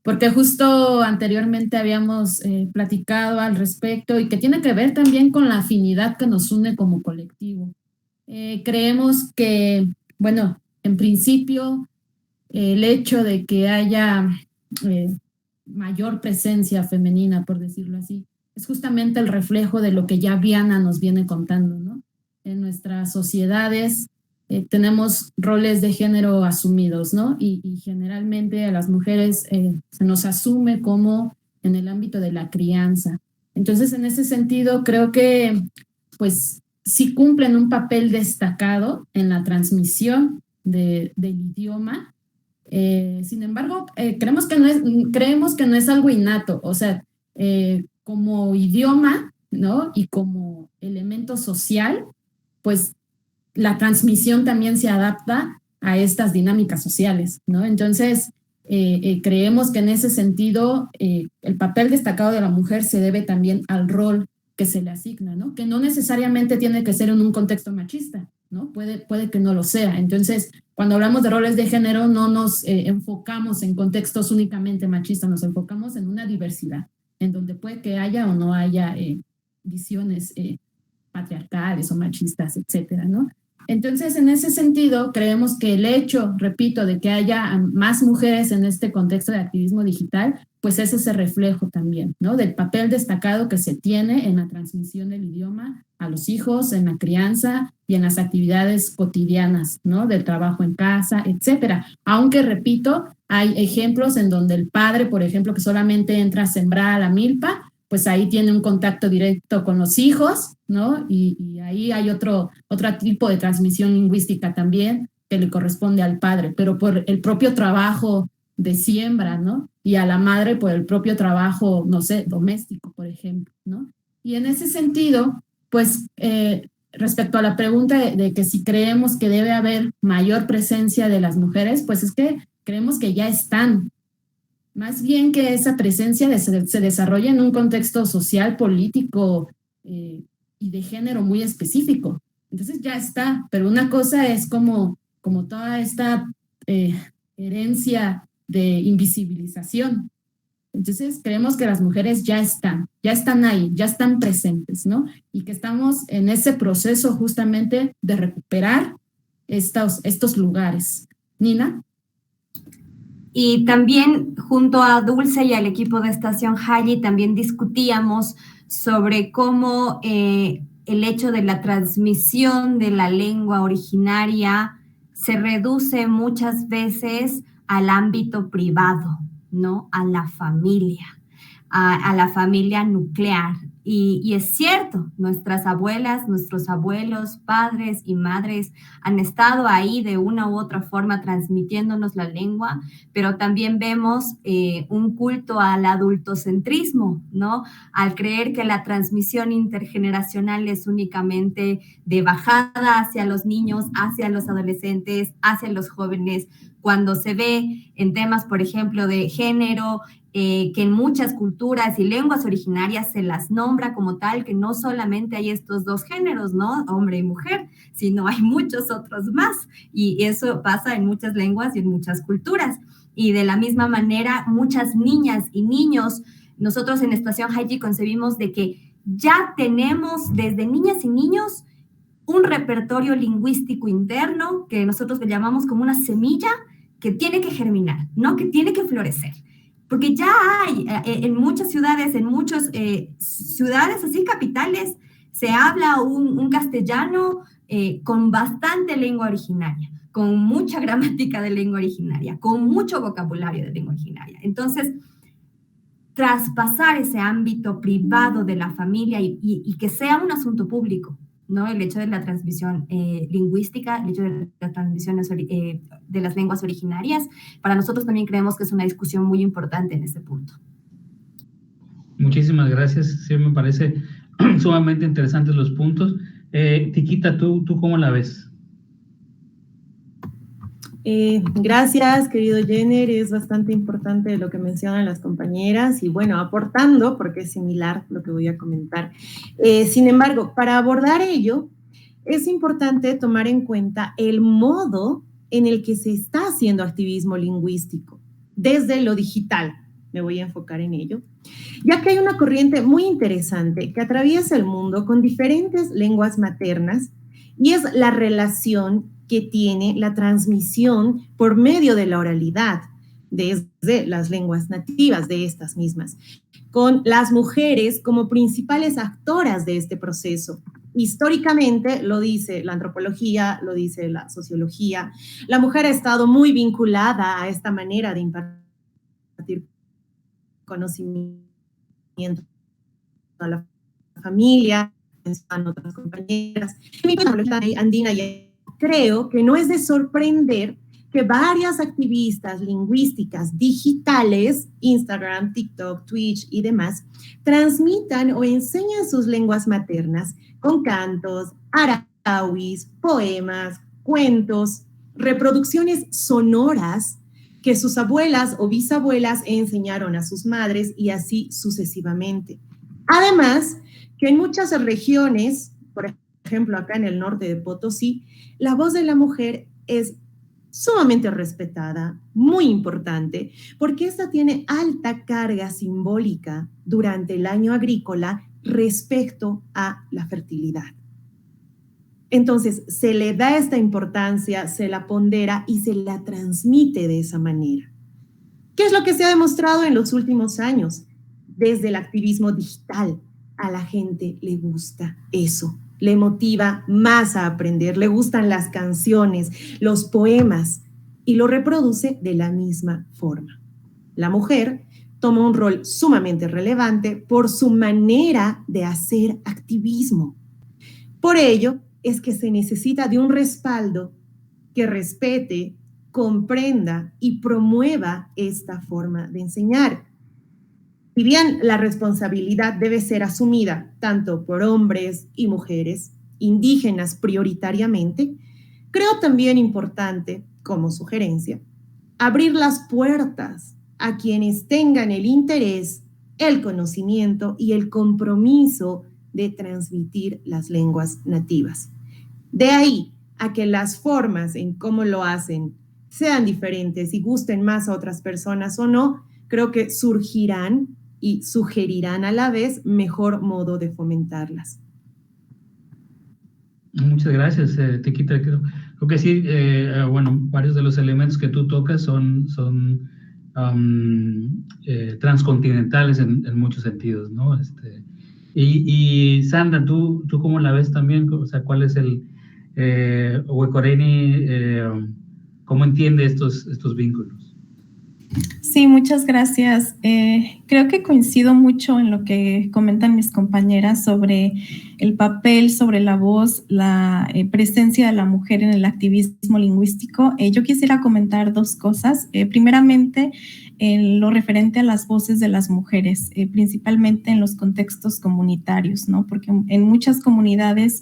porque justo anteriormente habíamos platicado al respecto y que tiene que ver también con la afinidad que nos une como colectivo. Creemos que, bueno, en principio, el hecho de que haya mayor presencia femenina, por decirlo así, es justamente el reflejo de lo que ya Viana nos viene contando, ¿no? En nuestras sociedades tenemos roles de género asumidos, ¿no? Y generalmente a las mujeres se nos asume como en el ámbito de la crianza. Entonces, en ese sentido, creo que, pues, sí cumplen un papel destacado en la transmisión del idioma. Sin embargo, creemos que no es algo innato, o sea, como idioma, ¿no? Y como elemento social, pues la transmisión también se adapta a estas dinámicas sociales, ¿no? Entonces, creemos que en ese sentido el papel destacado de la mujer se debe también al rol que se le asigna, ¿no? Que no necesariamente tiene que ser en un contexto machista, ¿no? Puede que no lo sea. Entonces, cuando hablamos de roles de género, no nos enfocamos en contextos únicamente machistas, nos enfocamos en una diversidad, en donde puede que haya o no haya visiones patriarcales o machistas, etcétera, ¿no? Entonces, en ese sentido, creemos que el hecho, repito, de que haya más mujeres en este contexto de activismo digital, pues es ese reflejo también, ¿no? Del papel destacado que se tiene en la transmisión del idioma a los hijos, en la crianza y en las actividades cotidianas, ¿no? Del trabajo en casa, etcétera. Aunque, repito, hay ejemplos en donde el padre, por ejemplo, que solamente entra a sembrar a la milpa, pues ahí tiene un contacto directo con los hijos, ¿no? Y ahí hay otro tipo de transmisión lingüística también que le corresponde al padre, pero por el propio trabajo de siembra, ¿no? Y a la madre por el propio trabajo, no sé, doméstico, por ejemplo, ¿no? Y en ese sentido, pues, respecto a la pregunta de que si creemos que debe haber mayor presencia de las mujeres, pues es que creemos que ya están. Más bien que esa presencia se desarrolla en un contexto social, político y de género muy específico. Entonces ya está, pero una cosa es como toda esta herencia de invisibilización. Entonces creemos que las mujeres ya están ahí, ya están presentes, ¿no? Y que estamos en ese proceso justamente de recuperar estos lugares. Nina. Y también junto a Dulce y al equipo de Estación Hayi también discutíamos sobre cómo el hecho de la transmisión de la lengua originaria se reduce muchas veces al ámbito privado, ¿no? A la familia nuclear. Y es cierto, nuestras abuelas, nuestros abuelos, padres y madres han estado ahí de una u otra forma transmitiéndonos la lengua, pero también vemos un culto al adultocentrismo, ¿no? Al creer que la transmisión intergeneracional es únicamente de bajada hacia los niños, hacia los adolescentes, hacia los jóvenes, cuando se ve en temas, por ejemplo, de género, que en muchas culturas y lenguas originarias se las nombra como tal, que no solamente hay estos dos géneros, ¿no? Hombre y mujer, sino hay muchos otros más. Y eso pasa en muchas lenguas y en muchas culturas. Y de la misma manera, muchas niñas y niños, nosotros en Estación Hayi concebimos de que ya tenemos desde niñas y niños un repertorio lingüístico interno que nosotros le llamamos como una semilla que tiene que germinar, ¿no? Que tiene que florecer. Porque ya hay en muchas ciudades, ciudades así capitales, se habla un castellano con bastante lengua originaria, con mucha gramática de lengua originaria, con mucho vocabulario de lengua originaria. Entonces, traspasar ese ámbito privado de la familia y que sea un asunto público, ¿no? El hecho de la transmisión lingüística, el hecho de la transmisión de las lenguas originarias, para nosotros también creemos que es una discusión muy importante en este punto. Muchísimas gracias, sí me parece sumamente interesantes los puntos. Tiquita, ¿tú cómo la ves? Gracias, querido Jenner, es bastante importante lo que mencionan las compañeras y bueno, aportando, porque es similar lo que voy a comentar. Sin embargo, para abordar ello, es importante tomar en cuenta el modo en el que se está haciendo activismo lingüístico, desde lo digital, me voy a enfocar en ello, ya que hay una corriente muy interesante que atraviesa el mundo con diferentes lenguas maternas y es la relación que tiene la transmisión por medio de la oralidad desde las lenguas nativas de estas mismas, con las mujeres como principales actoras de este proceso. Históricamente, lo dice la antropología, lo dice la sociología, la mujer ha estado muy vinculada a esta manera de impartir conocimiento a la familia, a otras compañeras. Mi antropología andina y creo que no es de sorprender que varias activistas lingüísticas digitales, Instagram, TikTok, Twitch y demás, transmitan o enseñan sus lenguas maternas con cantos, arawis, poemas, cuentos, reproducciones sonoras que sus abuelas o bisabuelas enseñaron a sus madres y así sucesivamente. Además, que en muchas regiones, por ejemplo acá en el norte de Potosí, la voz de la mujer es sumamente respetada, muy importante, porque esta tiene alta carga simbólica durante el año agrícola respecto a la fertilidad. Entonces, se le da esta importancia, se la pondera y se la transmite de esa manera. ¿Qué es lo que se ha demostrado en los últimos años? Desde el activismo digital, a la gente le gusta eso, le motiva más a aprender, le gustan las canciones, los poemas y lo reproduce de la misma forma. La mujer toma un rol sumamente relevante por su manera de hacer activismo. Por ello es que se necesita de un respaldo que respete, comprenda y promueva esta forma de enseñar. Si bien la responsabilidad debe ser asumida tanto por hombres y mujeres, indígenas prioritariamente, creo también importante, como sugerencia, abrir las puertas a quienes tengan el interés, el conocimiento y el compromiso de transmitir las lenguas nativas. De ahí a que las formas en cómo lo hacen sean diferentes y gusten más a otras personas o no, creo que surgirán y sugerirán a la vez mejor modo de fomentarlas. Muchas gracias, Tiquita. Creo que sí, bueno, varios de los elementos que tú tocas son transcontinentales en muchos sentidos, ¿no? Y Sandra, ¿tú cómo la ves también? O sea, ¿cuál es el Huecoreni, cómo entiende estos vínculos? Sí, muchas gracias. Creo que coincido mucho en lo que comentan mis compañeras sobre el papel, sobre la voz, la presencia de la mujer en el activismo lingüístico. Yo quisiera comentar dos cosas. Primeramente, en lo referente a las voces de las mujeres, principalmente en los contextos comunitarios, ¿no? Porque en muchas comunidades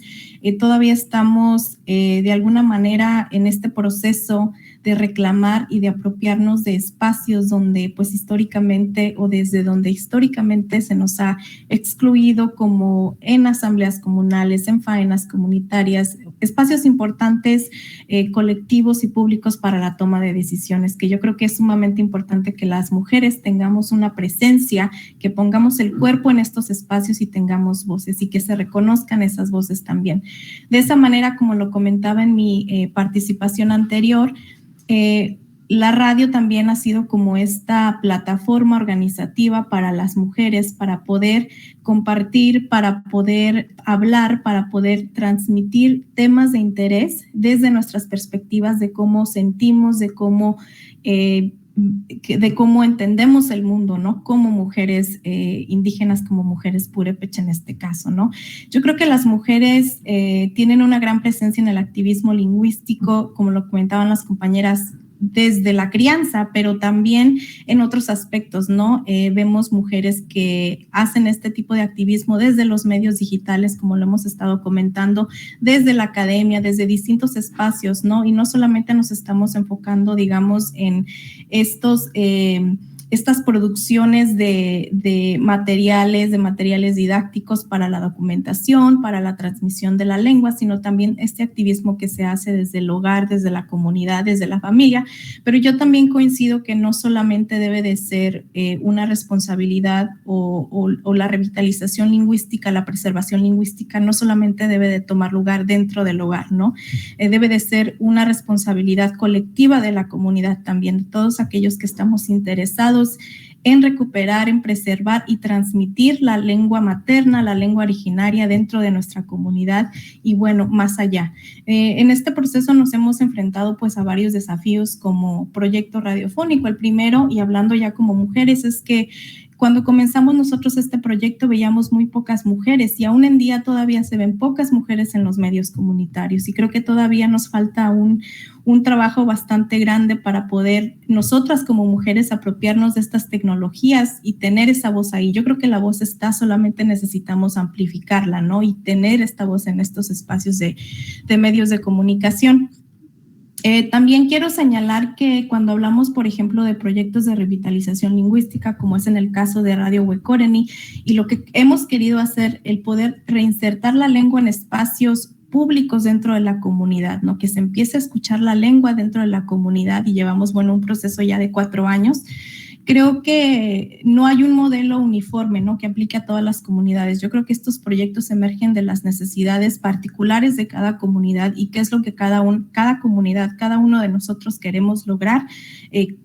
todavía estamos de alguna manera en este proceso de reclamar y de apropiarnos de espacios donde pues históricamente o desde donde históricamente se nos ha excluido, como en asambleas comunales, en faenas comunitarias, espacios importantes, colectivos y públicos para la toma de decisiones, que yo creo que es sumamente importante que las mujeres tengamos una presencia, que pongamos el cuerpo en estos espacios y tengamos voces y que se reconozcan esas voces también. De esa manera, como lo comentaba en mi participación anterior, la radio también ha sido como esta plataforma organizativa para las mujeres, para poder compartir, para poder hablar, para poder transmitir temas de interés desde nuestras perspectivas de cómo sentimos, de cómo de cómo entendemos el mundo, ¿no? Como mujeres indígenas, como mujeres purépecha en este caso, ¿no? Yo creo que las mujeres tienen una gran presencia en el activismo lingüístico, como lo comentaban las compañeras, desde la crianza, pero también en otros aspectos, ¿no? Vemos mujeres que hacen este tipo de activismo desde los medios digitales, como lo hemos estado comentando, desde la academia, desde distintos espacios, ¿no? Y no solamente nos estamos enfocando, digamos, en estas producciones de materiales didácticos para la documentación, para la transmisión de la lengua, sino también este activismo que se hace desde el hogar, desde la comunidad, desde la familia. Pero yo también coincido que no solamente debe de ser una responsabilidad o la revitalización lingüística, la preservación lingüística, no solamente debe de tomar lugar dentro del hogar, ¿no? Debe de ser una responsabilidad colectiva de la comunidad también, de todos aquellos que estamos interesados en recuperar, en preservar y transmitir la lengua materna, la lengua originaria dentro de nuestra comunidad y bueno, más allá. En este proceso nos hemos enfrentado pues a varios desafíos como proyecto radiofónico. El primero, y hablando ya como mujeres, es que cuando comenzamos nosotros este proyecto veíamos muy pocas mujeres y aún en día todavía se ven pocas mujeres en los medios comunitarios y creo que todavía nos falta un trabajo bastante grande para poder nosotras como mujeres apropiarnos de estas tecnologías y tener esa voz ahí. Yo creo que la voz está, solamente necesitamos amplificarla, ¿no? Y tener esta voz en estos espacios de medios de comunicación. También quiero señalar que cuando hablamos, por ejemplo, de proyectos de revitalización lingüística, como es en el caso de Radio Huecoreni, y lo que hemos querido hacer, el poder reinsertar la lengua en espacios públicos dentro de la comunidad, ¿no? Que se empiece a escuchar la lengua dentro de la comunidad y llevamos, bueno, un proceso ya de 4 años. Creo que no hay un modelo uniforme, ¿no? Que aplique a todas las comunidades. Yo creo que estos proyectos emergen de las necesidades particulares de cada comunidad y qué es lo que cada comunidad, cada uno de nosotros queremos lograr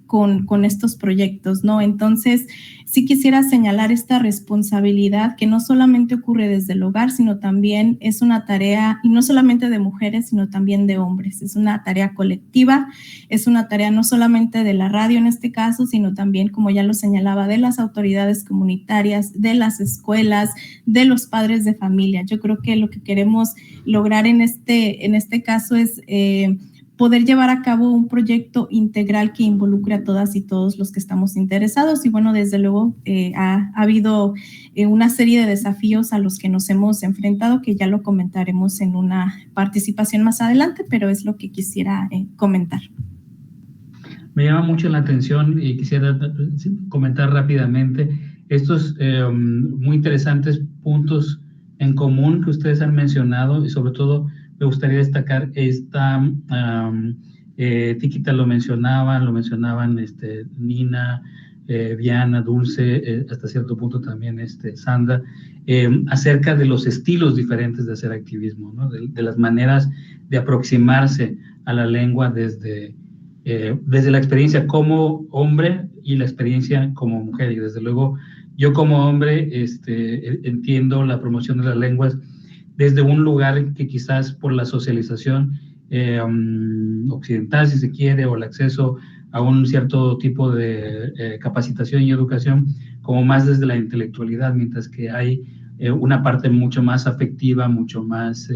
con estos proyectos, ¿no? Entonces, sí quisiera señalar esta responsabilidad que no solamente ocurre desde el hogar, sino también es una tarea, y no solamente de mujeres, sino también de hombres. Es una tarea colectiva, es una tarea no solamente de la radio en este caso, sino también, como ya lo señalaba, de las autoridades comunitarias, de las escuelas, de los padres de familia. Yo creo que lo que queremos lograr en este caso es poder llevar a cabo un proyecto integral que involucre a todas y todos los que estamos interesados. Y bueno, desde luego ha habido una serie de desafíos a los que nos hemos enfrentado, que ya lo comentaremos en una participación más adelante, pero es lo que quisiera comentar. Me llama mucho la atención y quisiera comentar rápidamente estos muy interesantes puntos en común que ustedes han mencionado y sobre todo me gustaría destacar esta, Tiquita lo mencionaban Nina, Diana, Dulce, hasta cierto punto también Sandra, acerca de los estilos diferentes de hacer activismo, ¿no? De las maneras de aproximarse a la lengua desde la experiencia como hombre y la experiencia como mujer. Y desde luego yo como hombre entiendo la promoción de las lenguas desde un lugar que quizás por la socialización occidental, si se quiere, o el acceso a un cierto tipo de capacitación y educación, como más desde la intelectualidad, mientras que hay una parte mucho más afectiva, mucho más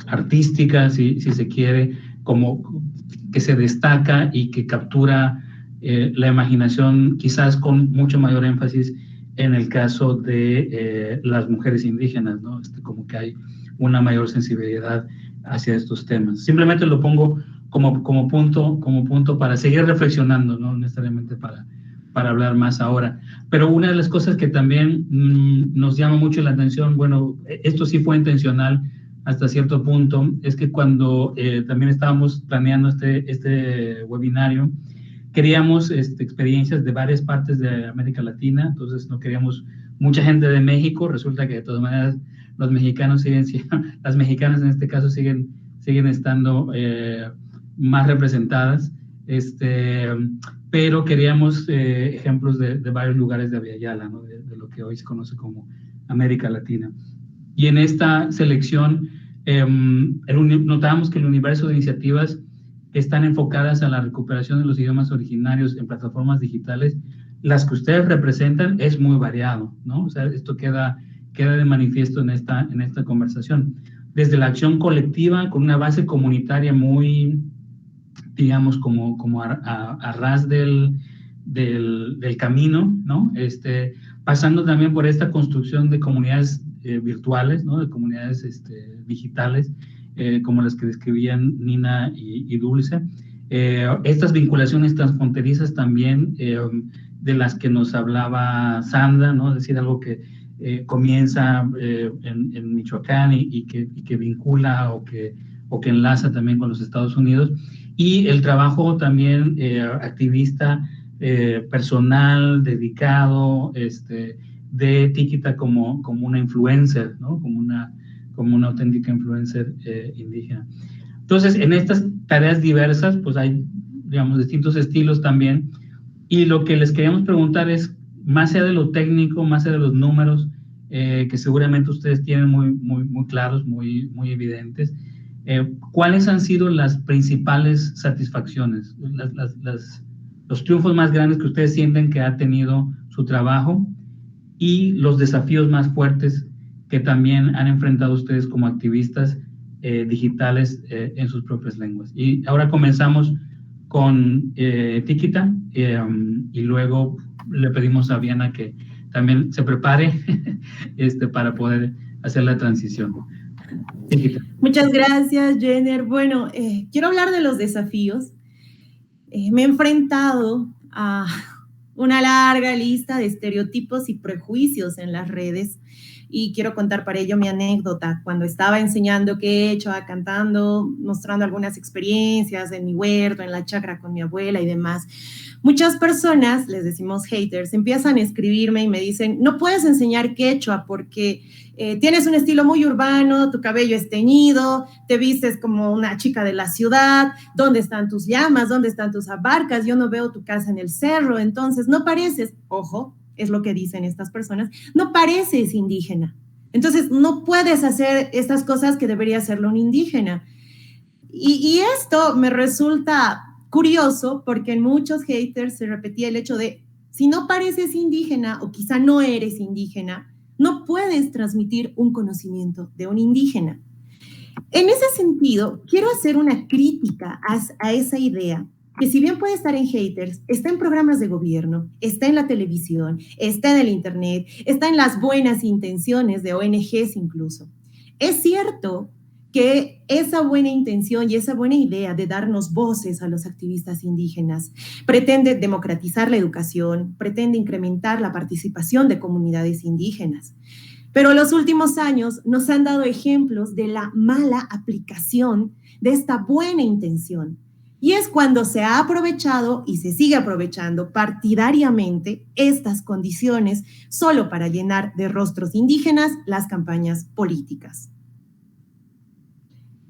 artística, si se quiere, como que se destaca y que captura la imaginación quizás con mucho mayor énfasis en el caso de las mujeres indígenas, ¿no? Como que hay una mayor sensibilidad hacia estos temas. Simplemente lo pongo como punto para seguir reflexionando, no necesariamente para hablar más ahora. Pero una de las cosas que también nos llama mucho la atención, bueno, esto sí fue intencional hasta cierto punto, es que cuando también estábamos planeando este webinario, queríamos experiencias de varias partes de América Latina, entonces no queríamos mucha gente de México. Resulta que de todas maneras los mexicanos las mexicanas en este caso siguen estando más representadas, pero queríamos ejemplos de varios lugares de Aviala, ¿no? de lo que hoy se conoce como América Latina. Y en esta selección notábamos que el universo de iniciativas que están enfocadas a la recuperación de los idiomas originarios en plataformas digitales, las que ustedes representan es muy variado, ¿no? O sea, esto queda de manifiesto en esta conversación. Desde la acción colectiva, con una base comunitaria muy, digamos, como a ras del camino, ¿no? Pasando también por esta construcción de comunidades virtuales, ¿no? De comunidades digitales, como las que describían Nina y Dulce. Estas vinculaciones transfronterizas también, de las que nos hablaba Sandra, ¿no? Es decir, algo que comienza en Michoacán y que vincula o que enlaza también con los Estados Unidos, y el trabajo también activista personal, dedicado, de Tikita como una influencer, ¿no? Como una auténtica influencer indígena. Entonces, en estas tareas diversas, pues hay, digamos, distintos estilos también, y lo que les queríamos preguntar es, más allá de lo técnico, más allá de los números, que seguramente ustedes tienen muy claros, muy evidentes, ¿cuáles han sido las principales satisfacciones, los triunfos más grandes que ustedes sienten que ha tenido su trabajo, y los desafíos más fuertes que también han enfrentado ustedes como activistas digitales en sus propias lenguas? Y ahora comenzamos con Tikita, y luego le pedimos a Viana que también se prepare para poder hacer la transición. Tikita. Muchas gracias, Jenner. Bueno, quiero hablar de los desafíos. Me he enfrentado a una larga lista de estereotipos y prejuicios en las redes, y quiero contar para ello mi anécdota. Cuando estaba enseñando quechua, cantando, mostrando algunas experiencias en mi huerto, en la chacra con mi abuela y demás, muchas personas, les decimos haters, empiezan a escribirme y me dicen: no puedes enseñar quechua porque tienes un estilo muy urbano, tu cabello es teñido, te vistes como una chica de la ciudad, ¿dónde están tus llamas? ¿Dónde están tus abarcas? Yo no veo tu casa en el cerro, entonces no pareces, ojo, es lo que dicen estas personas, no pareces indígena. Entonces no puedes hacer estas cosas que debería hacerlo un indígena. Y esto me resulta curioso porque en muchos haters se repetía el hecho de: si no pareces indígena o quizá no eres indígena, no puedes transmitir un conocimiento de un indígena. En ese sentido, quiero hacer una crítica a esa idea, que si bien puede estar en haters, está en programas de gobierno, está en la televisión, está en el internet, está en las buenas intenciones de ONGs incluso. Es cierto que esa buena intención y esa buena idea de darnos voces a los activistas indígenas pretende democratizar la educación, pretende incrementar la participación de comunidades indígenas. Pero los últimos años nos han dado ejemplos de la mala aplicación de esta buena intención. Y es cuando se ha aprovechado y se sigue aprovechando partidariamente estas condiciones solo para llenar de rostros indígenas las campañas políticas.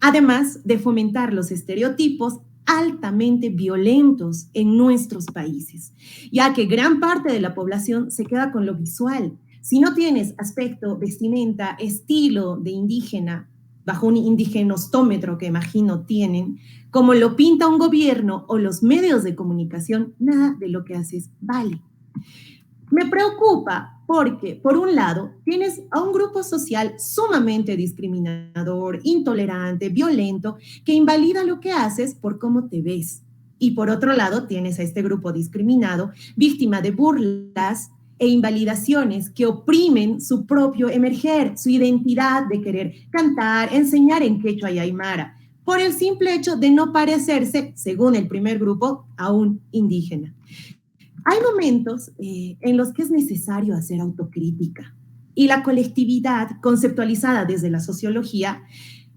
Además de fomentar los estereotipos altamente violentos en nuestros países, ya que gran parte de la población se queda con lo visual. Si no tienes aspecto, vestimenta, estilo de indígena, bajo un indigenostómetro que imagino tienen, como lo pinta un gobierno o los medios de comunicación, nada de lo que haces vale. Me preocupa porque, por un lado, tienes a un grupo social sumamente discriminador, intolerante, violento, que invalida lo que haces por cómo te ves. Y por otro lado, tienes a este grupo discriminado, víctima de burlas e invalidaciones que oprimen su propio emerger, su identidad de querer cantar, enseñar en quechua y aymara, por el simple hecho de no parecerse, según el primer grupo, a un indígena. Hay momentos en los que es necesario hacer autocrítica, y la colectividad conceptualizada desde la sociología,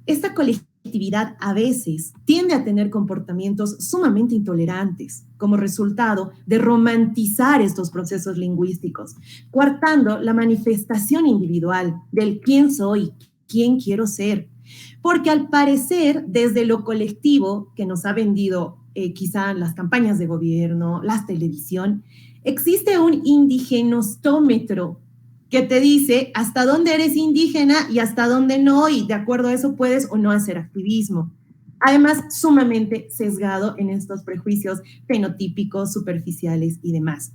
esta colectividad a veces tiende a tener comportamientos sumamente intolerantes como resultado de romantizar estos procesos lingüísticos, coartando la manifestación individual del quién soy, quién quiero ser, porque al parecer desde lo colectivo que nos ha vendido quizá las campañas de gobierno, la televisión, existe un indigenostómetro que te dice hasta dónde eres indígena y hasta dónde no, y de acuerdo a eso puedes o no hacer activismo. Además, sumamente sesgado en estos prejuicios fenotípicos, superficiales y demás.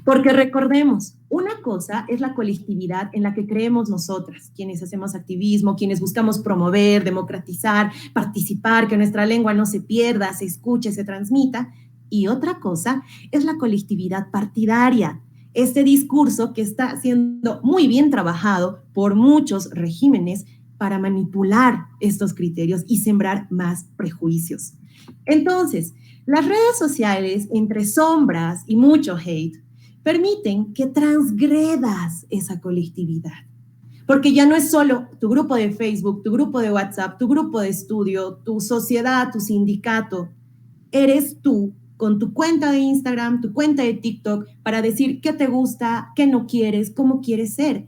Porque recordemos, una cosa es la colectividad en la que creemos nosotras, quienes hacemos activismo, quienes buscamos promover, democratizar, participar, que nuestra lengua no se pierda, se escuche, se transmita. Y otra cosa es la colectividad partidaria, este discurso que está siendo muy bien trabajado por muchos regímenes para manipular estos criterios y sembrar más prejuicios. Entonces, las redes sociales, entre sombras y mucho hate, permiten que transgredas esa colectividad. Porque ya no es solo tu grupo de Facebook, tu grupo de WhatsApp, tu grupo de estudio, tu sociedad, tu sindicato. Eres tú con tu cuenta de Instagram, tu cuenta de TikTok, para decir qué te gusta, qué no quieres, cómo quieres ser.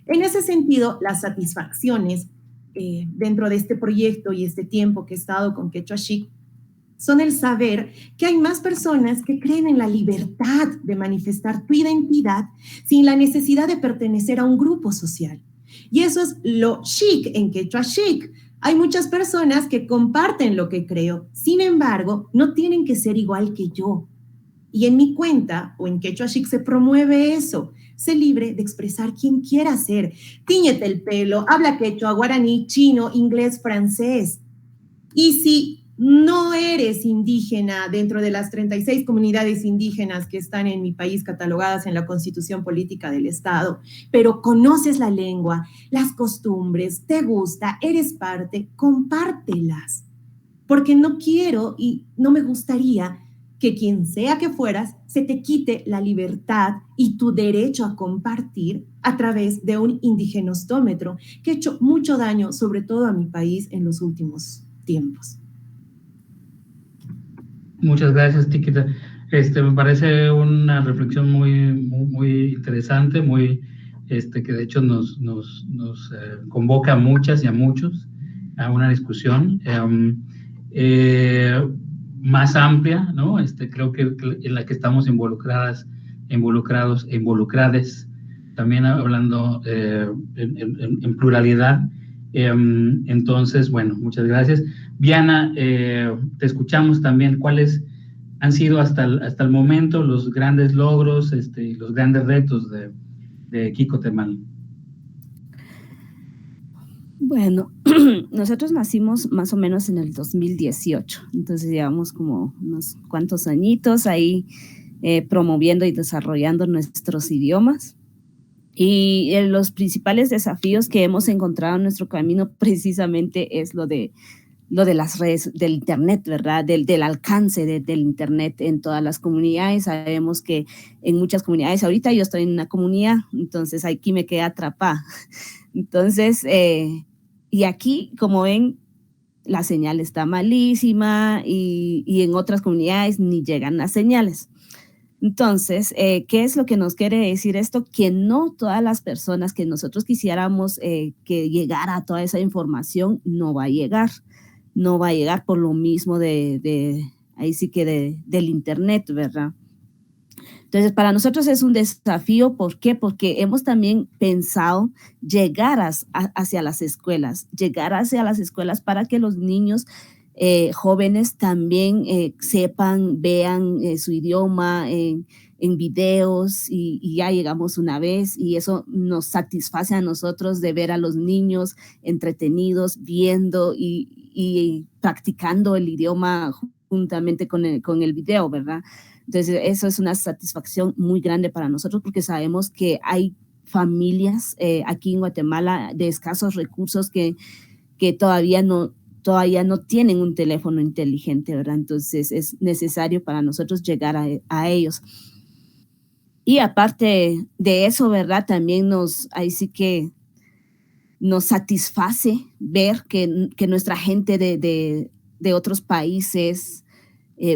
En ese sentido, las satisfacciones dentro de este proyecto y este tiempo que he estado con Quechua Chic son el saber que hay más personas que creen en la libertad de manifestar tu identidad sin la necesidad de pertenecer a un grupo social. Y eso es lo chic en Quechua Chic. Hay muchas personas que comparten lo que creo, sin embargo, no tienen que ser igual que yo. Y en mi cuenta o en Quechua Chic se promueve eso. Sé libre de expresar quien quiera ser. Tíñete el pelo, habla quechua, guaraní, chino, inglés, francés. Y si no eres indígena dentro de las 36 comunidades indígenas que están en mi país catalogadas en la Constitución Política del Estado, pero conoces la lengua, las costumbres, te gusta, eres parte, compártelas. Porque no quiero y no me gustaría que quien sea que fueras se te quite la libertad y tu derecho a compartir a través de un indigenostómetro que ha hecho mucho daño, sobre todo a mi país, en los últimos tiempos. Muchas gracias, Tiquita. Me parece una reflexión muy interesante, que de hecho nos convoca a muchas y a muchos a una discusión más amplia, ¿no? Creo que en la que estamos involucrados e involucrades, también hablando en pluralidad. Entonces, bueno, muchas gracias. Viana, te escuchamos también. ¿Cuáles han sido hasta el momento los grandes logros y los grandes retos de Kiko Temal? Bueno, nosotros nacimos más o menos en el 2018, entonces llevamos como unos cuantos añitos ahí promoviendo y desarrollando nuestros idiomas. Y los principales desafíos que hemos encontrado en nuestro camino precisamente es lo de las redes, del internet, ¿verdad? Del alcance del internet en todas las comunidades. Sabemos que en muchas comunidades, ahorita yo estoy en una comunidad, entonces aquí me quedé atrapada. Entonces, y aquí, como ven, la señal está malísima y en otras comunidades ni llegan las señales. Entonces, ¿qué es lo que nos quiere decir esto? Que no todas las personas que nosotros quisiéramos que llegara a toda esa información no va a llegar. No va a llegar por lo mismo ahí sí que del internet, ¿verdad? Entonces, para nosotros es un desafío. ¿Por qué? Porque hemos también pensado llegar hacia las escuelas, para que los niños jóvenes también sepan, vean su idioma en videos y ya llegamos una vez y eso nos satisface a nosotros de ver a los niños entretenidos, viendo y practicando el idioma juntamente con el video, ¿verdad? Entonces, eso es una satisfacción muy grande para nosotros porque sabemos que hay familias aquí en Guatemala de escasos recursos que todavía no tienen un teléfono inteligente, ¿verdad? Entonces, es necesario para nosotros llegar a ellos. Y aparte de eso, ¿verdad? También ahí sí que nos satisface ver que nuestra gente de otros países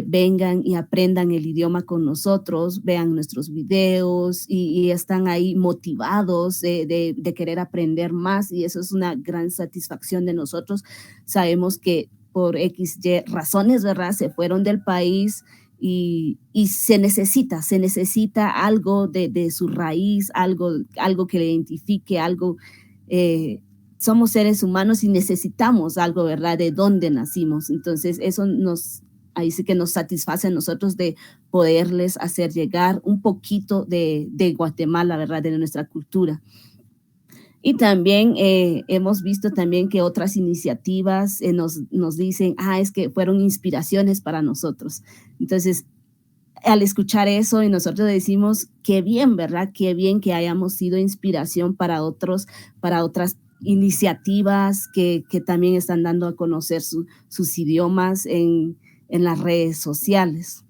vengan y aprendan el idioma con nosotros, vean nuestros videos y están ahí motivados de querer aprender más y eso es una gran satisfacción de nosotros. Sabemos que por XY razones, ¿verdad? Se fueron del país y se necesita algo de su raíz, algo que le identifique, algo somos seres humanos y necesitamos algo, ¿verdad? De dónde nacimos. Entonces, eso ahí sí que nos satisface a nosotros de poderles hacer llegar un poquito de Guatemala, ¿verdad? De nuestra cultura. Y también hemos visto también que otras iniciativas nos dicen, es que fueron inspiraciones para nosotros. Entonces, al escuchar eso y nosotros decimos, qué bien, ¿verdad? Qué bien que hayamos sido inspiración para otras iniciativas que también están dando a conocer sus idiomas en las redes sociales.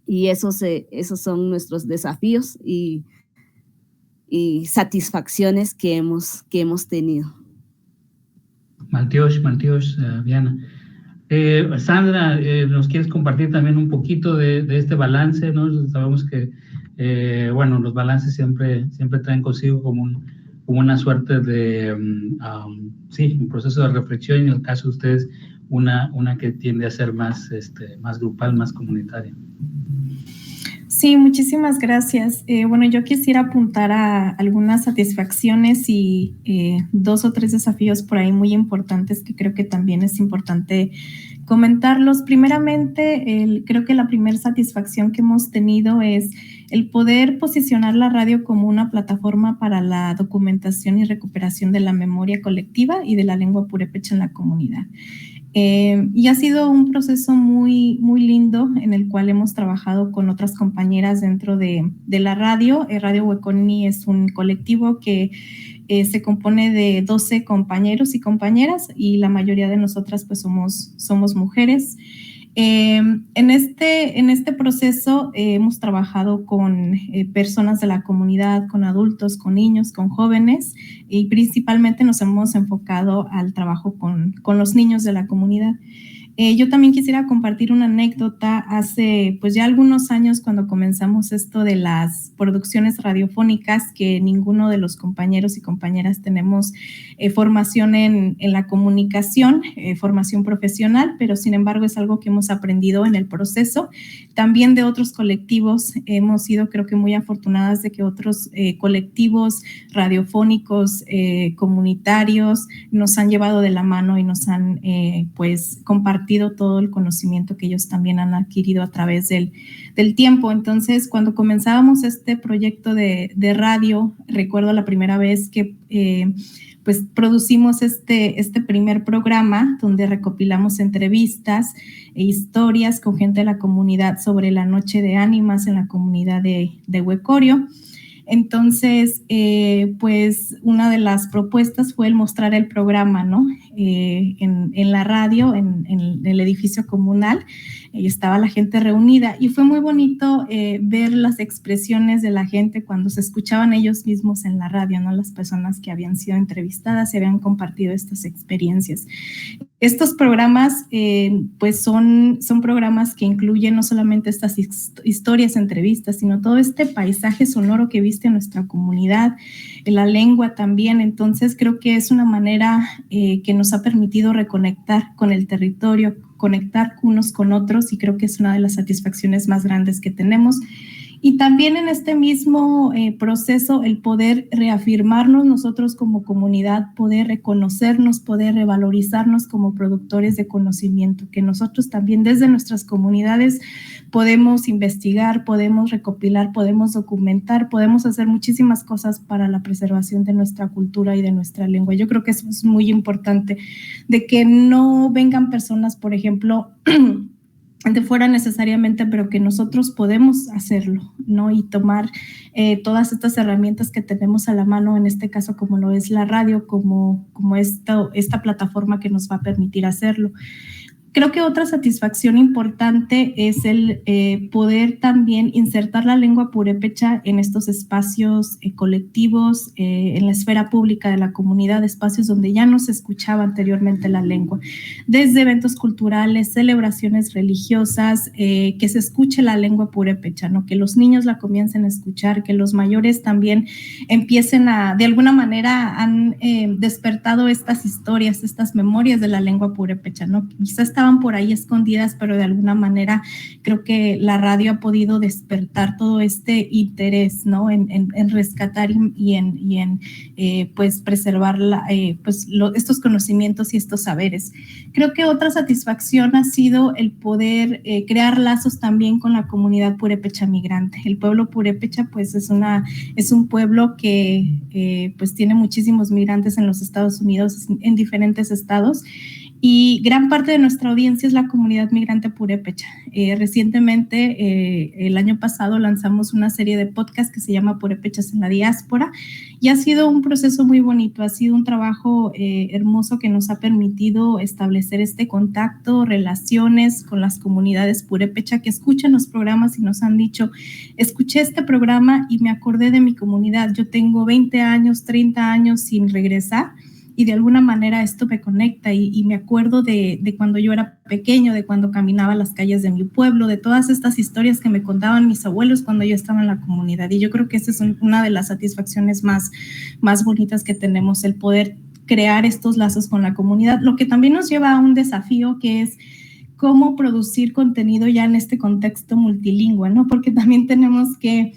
Y esos son nuestros desafíos y satisfacciones que hemos tenido. Maltiosh, Diana. Sandra, ¿nos quieres compartir también un poquito de este balance, ¿no? Sabemos que, los balances siempre traen consigo como una suerte de, un proceso de reflexión, y en el caso de ustedes, una que tiende a ser más grupal, más comunitaria. Sí, muchísimas gracias. Yo quisiera apuntar a algunas satisfacciones y 2 o 3 desafíos por ahí muy importantes que creo que también es importante comentarlos. Primeramente, creo que la primera satisfacción que hemos tenido es el poder posicionar la radio como una plataforma para la documentación y recuperación de la memoria colectiva y de la lengua purépecha en la comunidad. Y ha sido un proceso muy, muy lindo en el cual hemos trabajado con otras compañeras dentro de la radio. Radio Hueconini es un colectivo que se compone de 12 compañeros y compañeras, y la mayoría de nosotras pues somos mujeres. En este proceso hemos trabajado con personas de la comunidad, con adultos, con niños, con jóvenes, y principalmente nos hemos enfocado al trabajo con los niños de la comunidad. Yo también quisiera compartir una anécdota. Hace pues ya algunos años, cuando comenzamos esto de las producciones radiofónicas, que ninguno de los compañeros y compañeras tenemos formación en la comunicación, formación profesional, pero sin embargo es algo que hemos aprendido en el proceso. También de otros colectivos hemos sido, creo que muy afortunadas de que otros colectivos radiofónicos comunitarios nos han llevado de la mano y nos han pues compartido todo el conocimiento que ellos también han adquirido a través del tiempo. Entonces, cuando comenzábamos este proyecto de radio, recuerdo la primera vez que pues producimos este primer programa donde recopilamos entrevistas e historias con gente de la comunidad sobre la Noche de Ánimas en la comunidad de Huecorio. Entonces, pues una de las propuestas fue el mostrar el programa, ¿no? En la radio, en el edificio comunal, y estaba la gente reunida, y fue muy bonito ver las expresiones de la gente cuando se escuchaban ellos mismos en la radio, ¿no? Las personas que habían sido entrevistadas y habían compartido estas experiencias. Estos programas, pues son programas que incluyen no solamente estas historias, entrevistas, sino todo este paisaje sonoro que viste en nuestra comunidad, en la lengua también. Entonces, creo que es una manera que nos ha permitido reconectar con el territorio, conectar unos con otros, y creo que es una de las satisfacciones más grandes que tenemos. Y también en este mismo proceso, el poder reafirmarnos nosotros como comunidad, poder reconocernos, poder revalorizarnos como productores de conocimiento, que nosotros también desde nuestras comunidades podemos investigar, podemos recopilar, podemos documentar, podemos hacer muchísimas cosas para la preservación de nuestra cultura y de nuestra lengua. Yo creo que eso es muy importante, de que no vengan personas, por ejemplo, de fuera necesariamente, pero que nosotros podemos hacerlo, ¿no? Y tomar todas estas herramientas que tenemos a la mano, en este caso como lo es la radio, como esta plataforma que nos va a permitir hacerlo. Creo que otra satisfacción importante es el poder también insertar la lengua purépecha en estos espacios colectivos, en la esfera pública de la comunidad, espacios donde ya no se escuchaba anteriormente la lengua, desde eventos culturales, celebraciones religiosas, que se escuche la lengua purépecha, ¿no? Que los niños la comiencen a escuchar, que los mayores también empiecen de alguna manera han despertado estas historias, estas memorias de la lengua purépecha, ¿no? Quizá esta estaban por ahí escondidas, pero de alguna manera creo que la radio ha podido despertar todo este interés, ¿no? En rescatar y en pues preservar estos conocimientos y estos saberes. Creo que otra satisfacción ha sido el poder crear lazos también con la comunidad purépecha migrante. El pueblo purépecha pues es un pueblo que pues tiene muchísimos migrantes en los Estados Unidos, en diferentes estados, y gran parte de nuestra audiencia es la comunidad migrante purépecha. Recientemente, el año pasado, lanzamos una serie de podcasts que se llama Purépechas en la Diáspora, y ha sido un proceso muy bonito, ha sido un trabajo hermoso que nos ha permitido establecer este contacto, relaciones con las comunidades purépecha que escuchan los programas y nos han dicho, escuché este programa y me acordé de mi comunidad, yo tengo 20 años, 30 años sin regresar, y de alguna manera esto me conecta y me acuerdo de cuando yo era pequeño, de cuando caminaba las calles de mi pueblo, de todas estas historias que me contaban mis abuelos cuando yo estaba en la comunidad, y yo creo que esa es una de las satisfacciones más bonitas que tenemos, el poder crear estos lazos con la comunidad, lo que también nos lleva a un desafío que es cómo producir contenido ya en este contexto multilingüe, ¿no? Porque también tenemos que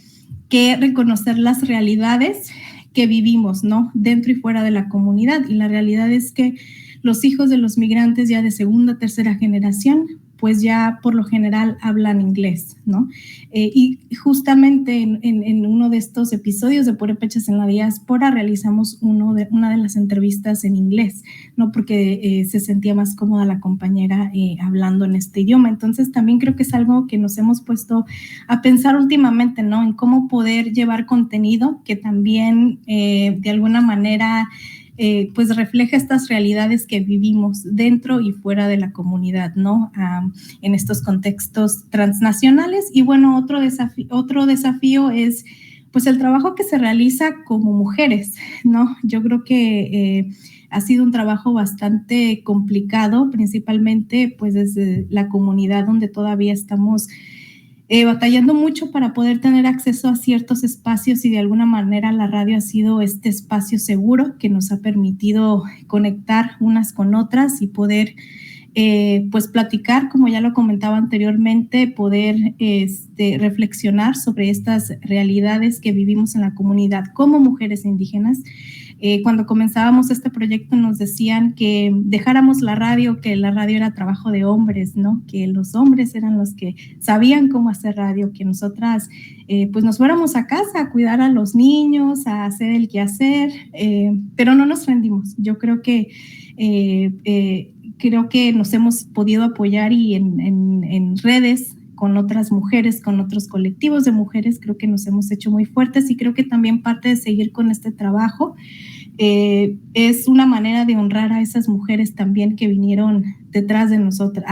reconocer las realidades que vivimos, ¿no? Dentro y fuera de la comunidad, y la realidad es que los hijos de los migrantes ya de segunda, tercera generación, pues ya por lo general hablan inglés, ¿no? Y justamente en uno de estos episodios de Purépechas en la Diáspora realizamos una de las entrevistas en inglés, ¿no? Porque se sentía más cómoda la compañera hablando en este idioma. Entonces también creo que es algo que nos hemos puesto a pensar últimamente, ¿no? En cómo poder llevar contenido que también de alguna manera pues refleja estas realidades que vivimos dentro y fuera de la comunidad, ¿no? En estos contextos transnacionales. Y bueno, otro desafío es pues el trabajo que se realiza como mujeres, ¿no? Yo creo que ha sido un trabajo bastante complicado, principalmente pues desde la comunidad donde todavía estamos batallando mucho para poder tener acceso a ciertos espacios, y de alguna manera la radio ha sido este espacio seguro que nos ha permitido conectar unas con otras y poder pues platicar, como ya lo comentaba anteriormente, poder reflexionar sobre estas realidades que vivimos en la comunidad como mujeres indígenas. Cuando comenzábamos este proyecto nos decían que dejáramos la radio, que la radio era trabajo de hombres, ¿no? Que los hombres eran los que sabían cómo hacer radio, que nosotras pues nos fuéramos a casa a cuidar a los niños, a hacer el quehacer, pero no nos rendimos. Yo creo que nos hemos podido apoyar y en redes con otras mujeres, con otros colectivos de mujeres, creo que nos hemos hecho muy fuertes, y creo que también parte de seguir con este trabajo es una manera de honrar a esas mujeres también que vinieron detrás de nosotras,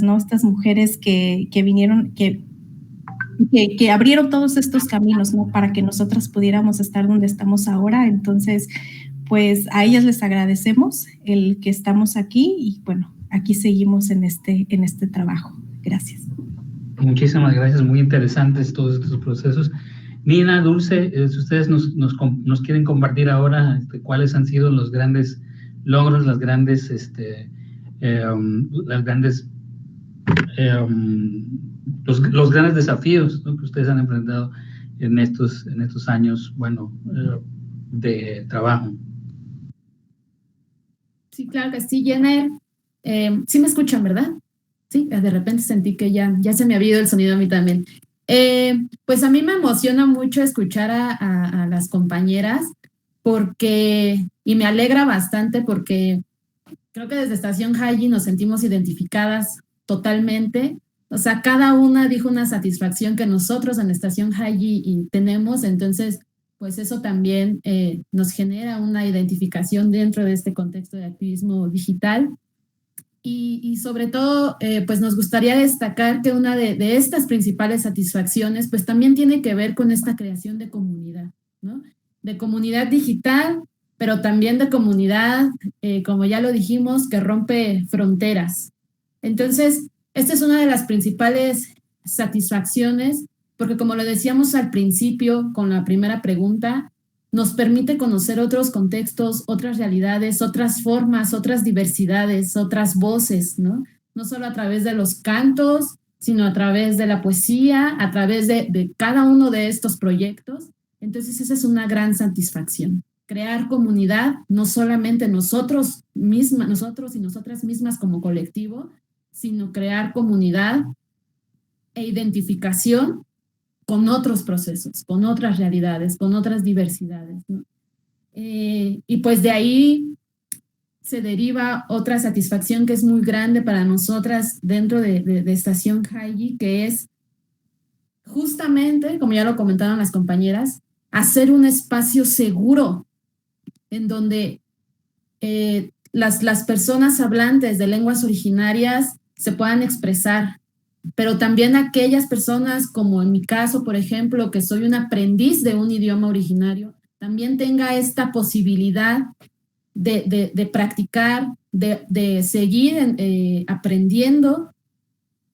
¿no? Estas mujeres que vinieron, que abrieron todos estos caminos, ¿no? Para que nosotras pudiéramos estar donde estamos ahora. Entonces, pues a ellas les agradecemos el que estamos aquí, y bueno, aquí seguimos en este trabajo. Gracias. Muchísimas gracias, muy interesantes todos estos procesos. Nina, Dulce, si ustedes nos quieren compartir ahora cuáles han sido los grandes logros, los grandes desafíos, ¿no? Que ustedes han enfrentado en estos años, bueno, de trabajo. Sí, claro que sí, Jenner. Sí me escuchan, ¿verdad? Sí, de repente sentí que ya se me había ido el sonido a mí también. Pues a mí me emociona mucho escuchar a las compañeras y me alegra bastante porque creo que desde Estación Hayi nos sentimos identificadas totalmente. O sea, cada una dijo una satisfacción que nosotros en Estación Hayi tenemos, entonces pues eso también nos genera una identificación dentro de este contexto de activismo digital. Y sobre todo, pues nos gustaría destacar que una de estas principales satisfacciones, pues también tiene que ver con esta creación de comunidad, ¿no? De comunidad digital, pero también de comunidad, como ya lo dijimos, que rompe fronteras. Entonces, esta es una de las principales satisfacciones, porque como lo decíamos al principio con la primera pregunta, nos permite conocer otros contextos, otras realidades, otras formas, otras diversidades, otras voces, ¿no? No solo a través de los cantos, sino a través de la poesía, a través de cada uno de estos proyectos. Entonces esa es una gran satisfacción. Crear comunidad, no solamente nosotros y nosotras mismas como colectivo, sino crear comunidad e identificación con otros procesos, con otras realidades, con otras diversidades, ¿no? Y pues de ahí se deriva otra satisfacción que es muy grande para nosotras dentro de Estación Hayi, que es justamente, como ya lo comentaron las compañeras, hacer un espacio seguro en donde las personas hablantes de lenguas originarias se puedan expresar, pero también aquellas personas, como en mi caso, por ejemplo, que soy un aprendiz de un idioma originario, también tenga esta posibilidad de practicar, de seguir aprendiendo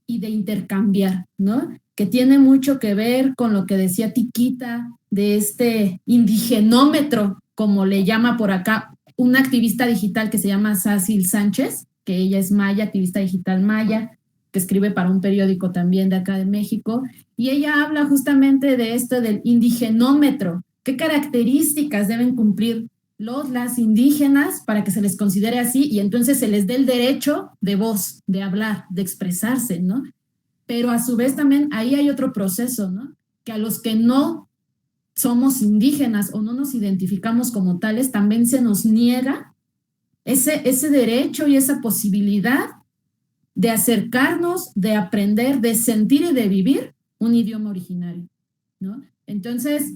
y de intercambiar, ¿no? Que tiene mucho que ver con lo que decía Tiquita, de este indigenómetro, como le llama por acá una activista digital que se llama Sácil Sánchez, que ella es maya, activista digital maya, que escribe para un periódico también de acá de México, y ella habla justamente de esto del indigenómetro, qué características deben cumplir las indígenas para que se les considere así y entonces se les dé el derecho de voz, de hablar, de expresarse, ¿no? Pero a su vez también ahí hay otro proceso, ¿no? Que a los que no somos indígenas o no nos identificamos como tales, también se nos niega ese derecho y esa posibilidad de acercarnos, de aprender, de sentir y de vivir un idioma originario, ¿no? Entonces,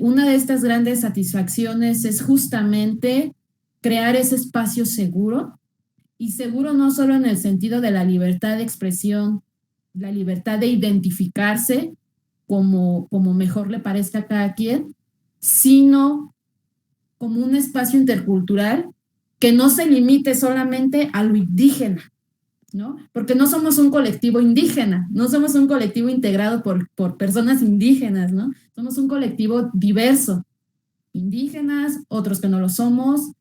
una de estas grandes satisfacciones es justamente crear ese espacio seguro, y seguro no solo en el sentido de la libertad de expresión, la libertad de identificarse como mejor le parezca a cada quien, sino como un espacio intercultural que no se limite solamente a lo indígena, ¿no? Porque no somos un colectivo indígena, no somos un colectivo integrado por personas indígenas, ¿no? Somos un colectivo diverso, indígenas, otros que no lo somos,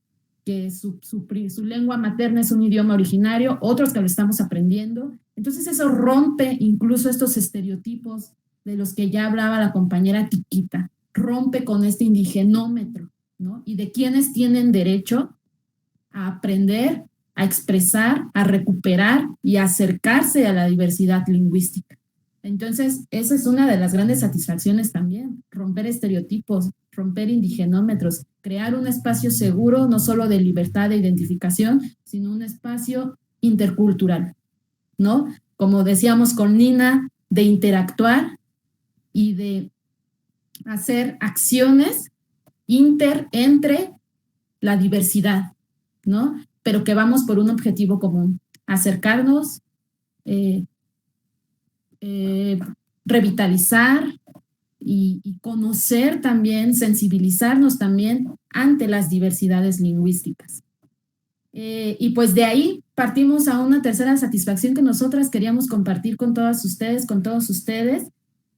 que su lengua materna es un idioma originario, otros que lo estamos aprendiendo. Entonces eso rompe incluso estos estereotipos de los que ya hablaba la compañera Tiquita, rompe con este indigenómetro, ¿no? Y de quienes tienen derecho a aprender, a expresar, a recuperar y a acercarse a la diversidad lingüística. Entonces, esa es una de las grandes satisfacciones también, romper estereotipos, romper indigenómetros, crear un espacio seguro, no solo de libertad de identificación, sino un espacio intercultural, ¿no? Como decíamos con Nina, de interactuar y de hacer acciones entre la diversidad, ¿no? Pero que vamos por un objetivo común, acercarnos, revitalizar y conocer también, sensibilizarnos también ante las diversidades lingüísticas. Y pues de ahí partimos a una tercera satisfacción que nosotras queríamos compartir con todas ustedes, con todos ustedes,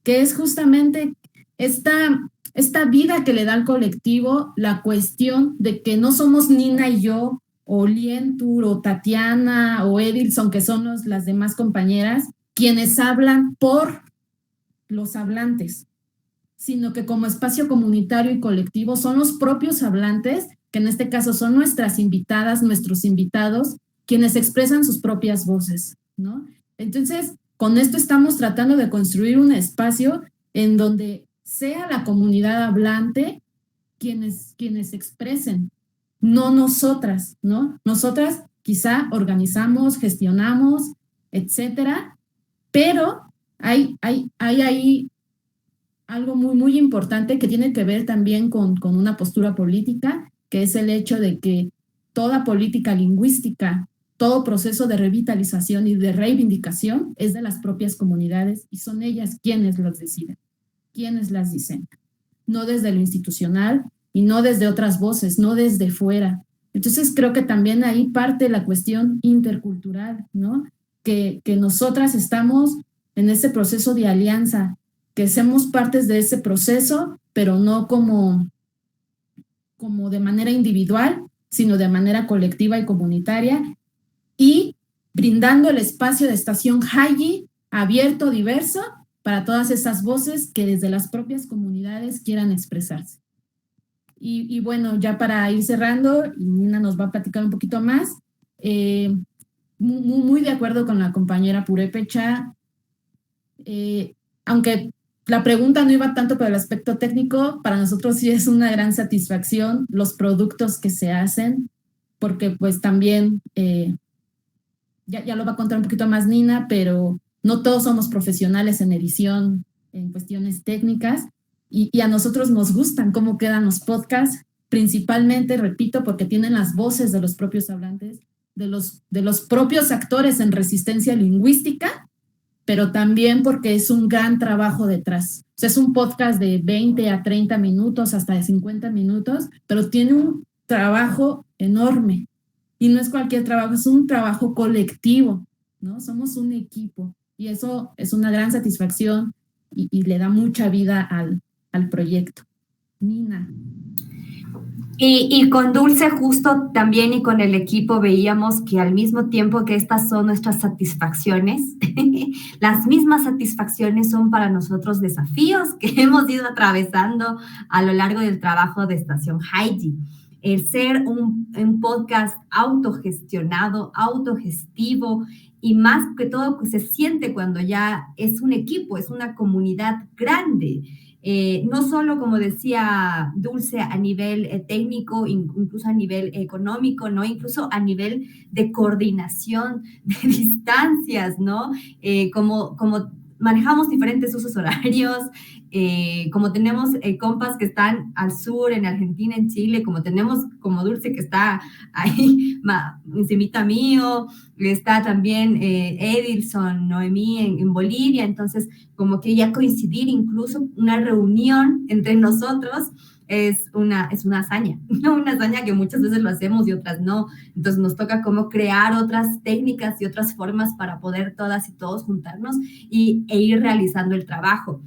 que es justamente esta vida que le da al colectivo la cuestión de que no somos Nina y yo, o Lientur, o Tatiana, o Edilson, que son las demás compañeras, quienes hablan por los hablantes, sino que como espacio comunitario y colectivo son los propios hablantes, que en este caso son nuestras invitadas, nuestros invitados, quienes expresan sus propias voces, ¿no? Entonces, con esto estamos tratando de construir un espacio en donde sea la comunidad hablante quienes expresen, no nosotras, ¿no? Nosotras quizá organizamos, gestionamos, etcétera, pero hay ahí algo muy, muy importante que tiene que ver también con una postura política, que es el hecho de que toda política lingüística, todo proceso de revitalización y de reivindicación es de las propias comunidades y son ellas quienes los deciden, quienes las diseñan, no desde lo institucional y no desde otras voces, no desde fuera. Entonces creo que también ahí parte la cuestión intercultural, ¿no? Que nosotras estamos en ese proceso de alianza, que seamos partes de ese proceso, pero no como como de manera individual, sino de manera colectiva y comunitaria, y brindando el espacio de Estación Hayi abierto, diverso, para todas esas voces que desde las propias comunidades quieran expresarse. Y bueno, ya para ir cerrando, y Nina nos va a platicar un poquito más, muy de acuerdo con la compañera Purépecha, aunque la pregunta no iba tanto por el aspecto técnico, para nosotros sí es una gran satisfacción los productos que se hacen, porque pues también, ya lo va a contar un poquito más Nina, pero no todos somos profesionales en edición, en cuestiones técnicas, y a nosotros nos gustan cómo quedan los podcasts, principalmente, repito, porque tienen las voces de los propios hablantes, de los propios actores en resistencia lingüística, pero también porque es un gran trabajo detrás. O sea, es un podcast de 20 a 30 minutos, hasta de 50 minutos, pero tiene un trabajo enorme. Y no es cualquier trabajo, es un trabajo colectivo, ¿no? Somos un equipo. Y eso es una gran satisfacción y le da mucha vida al proyecto. Nina. Y con Dulce justo también y con el equipo veíamos que al mismo tiempo que estas son nuestras satisfacciones, las mismas satisfacciones son para nosotros desafíos que hemos ido atravesando a lo largo del trabajo de Estación Hayi. El ser un podcast autogestionado, autogestivo y más que todo que se siente cuando ya es un equipo, es una comunidad grande. No solo, como decía Dulce, a nivel técnico, incluso a nivel económico, ¿no? Incluso a nivel de coordinación, de distancias, ¿no? Como manejamos diferentes usos horarios, como tenemos compas que están al sur, en Argentina, en Chile, como tenemos como Dulce que está ahí encimita mío, está también Edilson, Noemí en Bolivia, entonces como que ya coincidir incluso una reunión entre nosotros es una hazaña, ¿no? Una hazaña que muchas veces lo hacemos y otras no, entonces nos toca como crear otras técnicas y otras formas para poder todas y todos juntarnos e ir realizando el trabajo.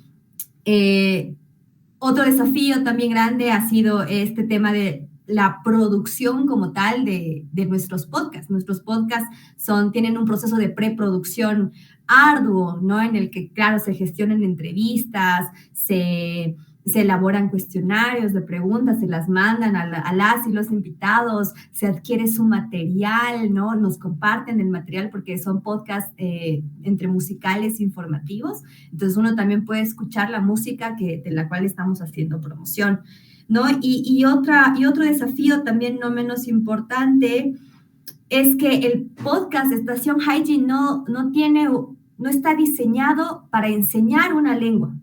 Otro desafío también grande ha sido este tema de la producción como tal de nuestros podcasts. Nuestros podcasts tienen un proceso de preproducción arduo, ¿no? En el que, claro, se gestionan entrevistas, se elaboran cuestionarios de preguntas, se las mandan a las y los invitados, se adquiere su material, ¿no? Nos comparten el material porque son podcasts entre musicales e informativos. Entonces uno también puede escuchar la música de la cual estamos haciendo promoción, ¿no? Y otro desafío también no menos importante es que el podcast de Estación Hayi no está diseñado para enseñar una lengua.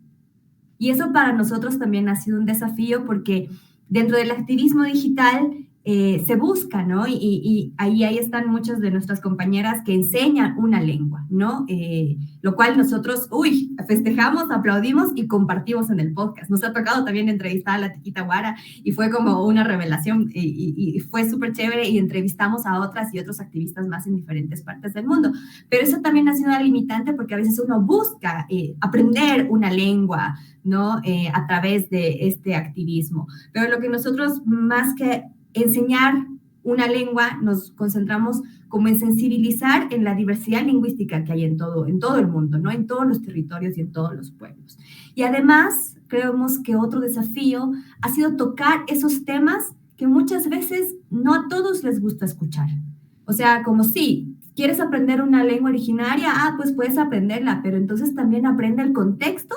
Y eso para nosotros también ha sido un desafío porque dentro del activismo digital se busca, ¿no? Y ahí están muchas de nuestras compañeras que enseñan una lengua, ¿no? Lo cual nosotros, festejamos, aplaudimos y compartimos en el podcast. Nos ha tocado también entrevistar a la Tiquita Guara y fue como una revelación y fue súper chévere y entrevistamos a otras y otros activistas más en diferentes partes del mundo. Pero eso también ha sido una limitante porque a veces uno busca aprender una lengua, ¿no? A través de este activismo. Pero lo que nosotros más que enseñar una lengua, nos concentramos como en sensibilizar en la diversidad lingüística que hay en todo el mundo, ¿no? En todos los territorios y en todos los pueblos. Y además, creemos que otro desafío ha sido tocar esos temas que muchas veces no a todos les gusta escuchar. O sea, como si quieres aprender una lengua originaria, pues puedes aprenderla, pero entonces también aprende el contexto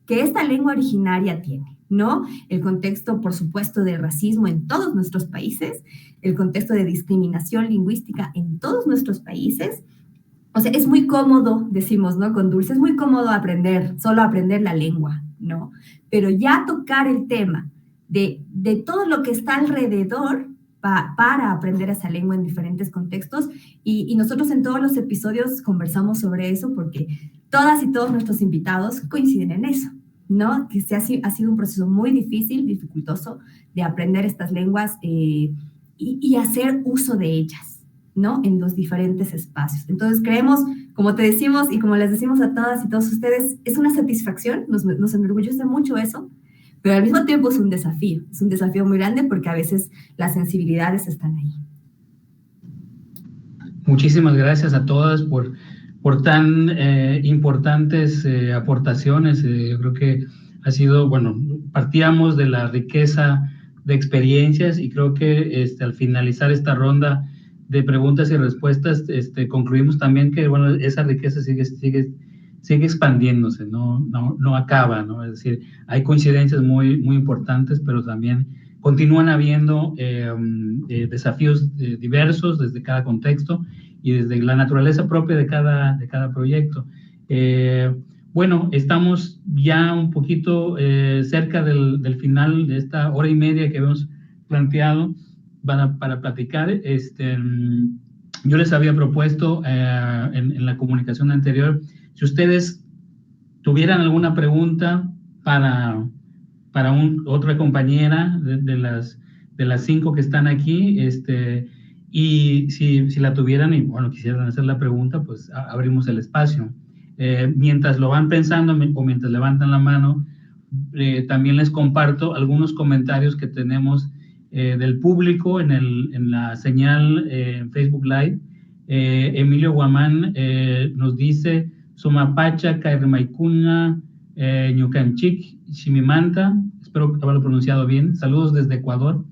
que esta lengua originaria tiene, ¿no? El contexto, por supuesto, de racismo en todos nuestros países, el contexto de discriminación lingüística en todos nuestros países. O sea, es muy cómodo, decimos, ¿no? Con Dulce, es muy cómodo solo aprender la lengua, ¿no? Pero ya tocar el tema de todo lo que está alrededor para aprender esa lengua en diferentes contextos, y nosotros en todos los episodios conversamos sobre eso porque todas y todos nuestros invitados coinciden en eso, ¿no? Que ha sido un proceso muy difícil, dificultoso de aprender estas lenguas y hacer uso de ellas, ¿no? En los diferentes espacios. Entonces creemos, como te decimos y como les decimos a todas y todos ustedes, es una satisfacción, nos enorgullece mucho eso, pero al mismo tiempo es un desafío muy grande porque a veces las sensibilidades están ahí. Muchísimas gracias a todas por tan importantes aportaciones. Yo creo que ha sido, bueno, partíamos de la riqueza de experiencias y creo que al finalizar esta ronda de preguntas y respuestas, concluimos también que, bueno, esa riqueza sigue expandiéndose, no acaba, ¿no? Es decir, hay coincidencias muy importantes, pero también continúan habiendo desafíos diversos desde cada contexto y desde la naturaleza propia de cada proyecto. Bueno, estamos ya un poquito cerca del final de esta hora y media que hemos planteado para platicar. Yo les había propuesto en la comunicación anterior, si ustedes tuvieran alguna pregunta para otra compañera de las 5 que están aquí, y si la tuvieran y bueno, quisieran hacer la pregunta, pues abrimos el espacio. Mientras lo van pensando o mientras levantan la mano, también les comparto algunos comentarios que tenemos del público en la señal en Facebook Live. Emilio Guamán nos dice: Somapacha, Cairmaicuna, Ñucanchic, Chimimanta, espero haberlo pronunciado bien, saludos desde Ecuador.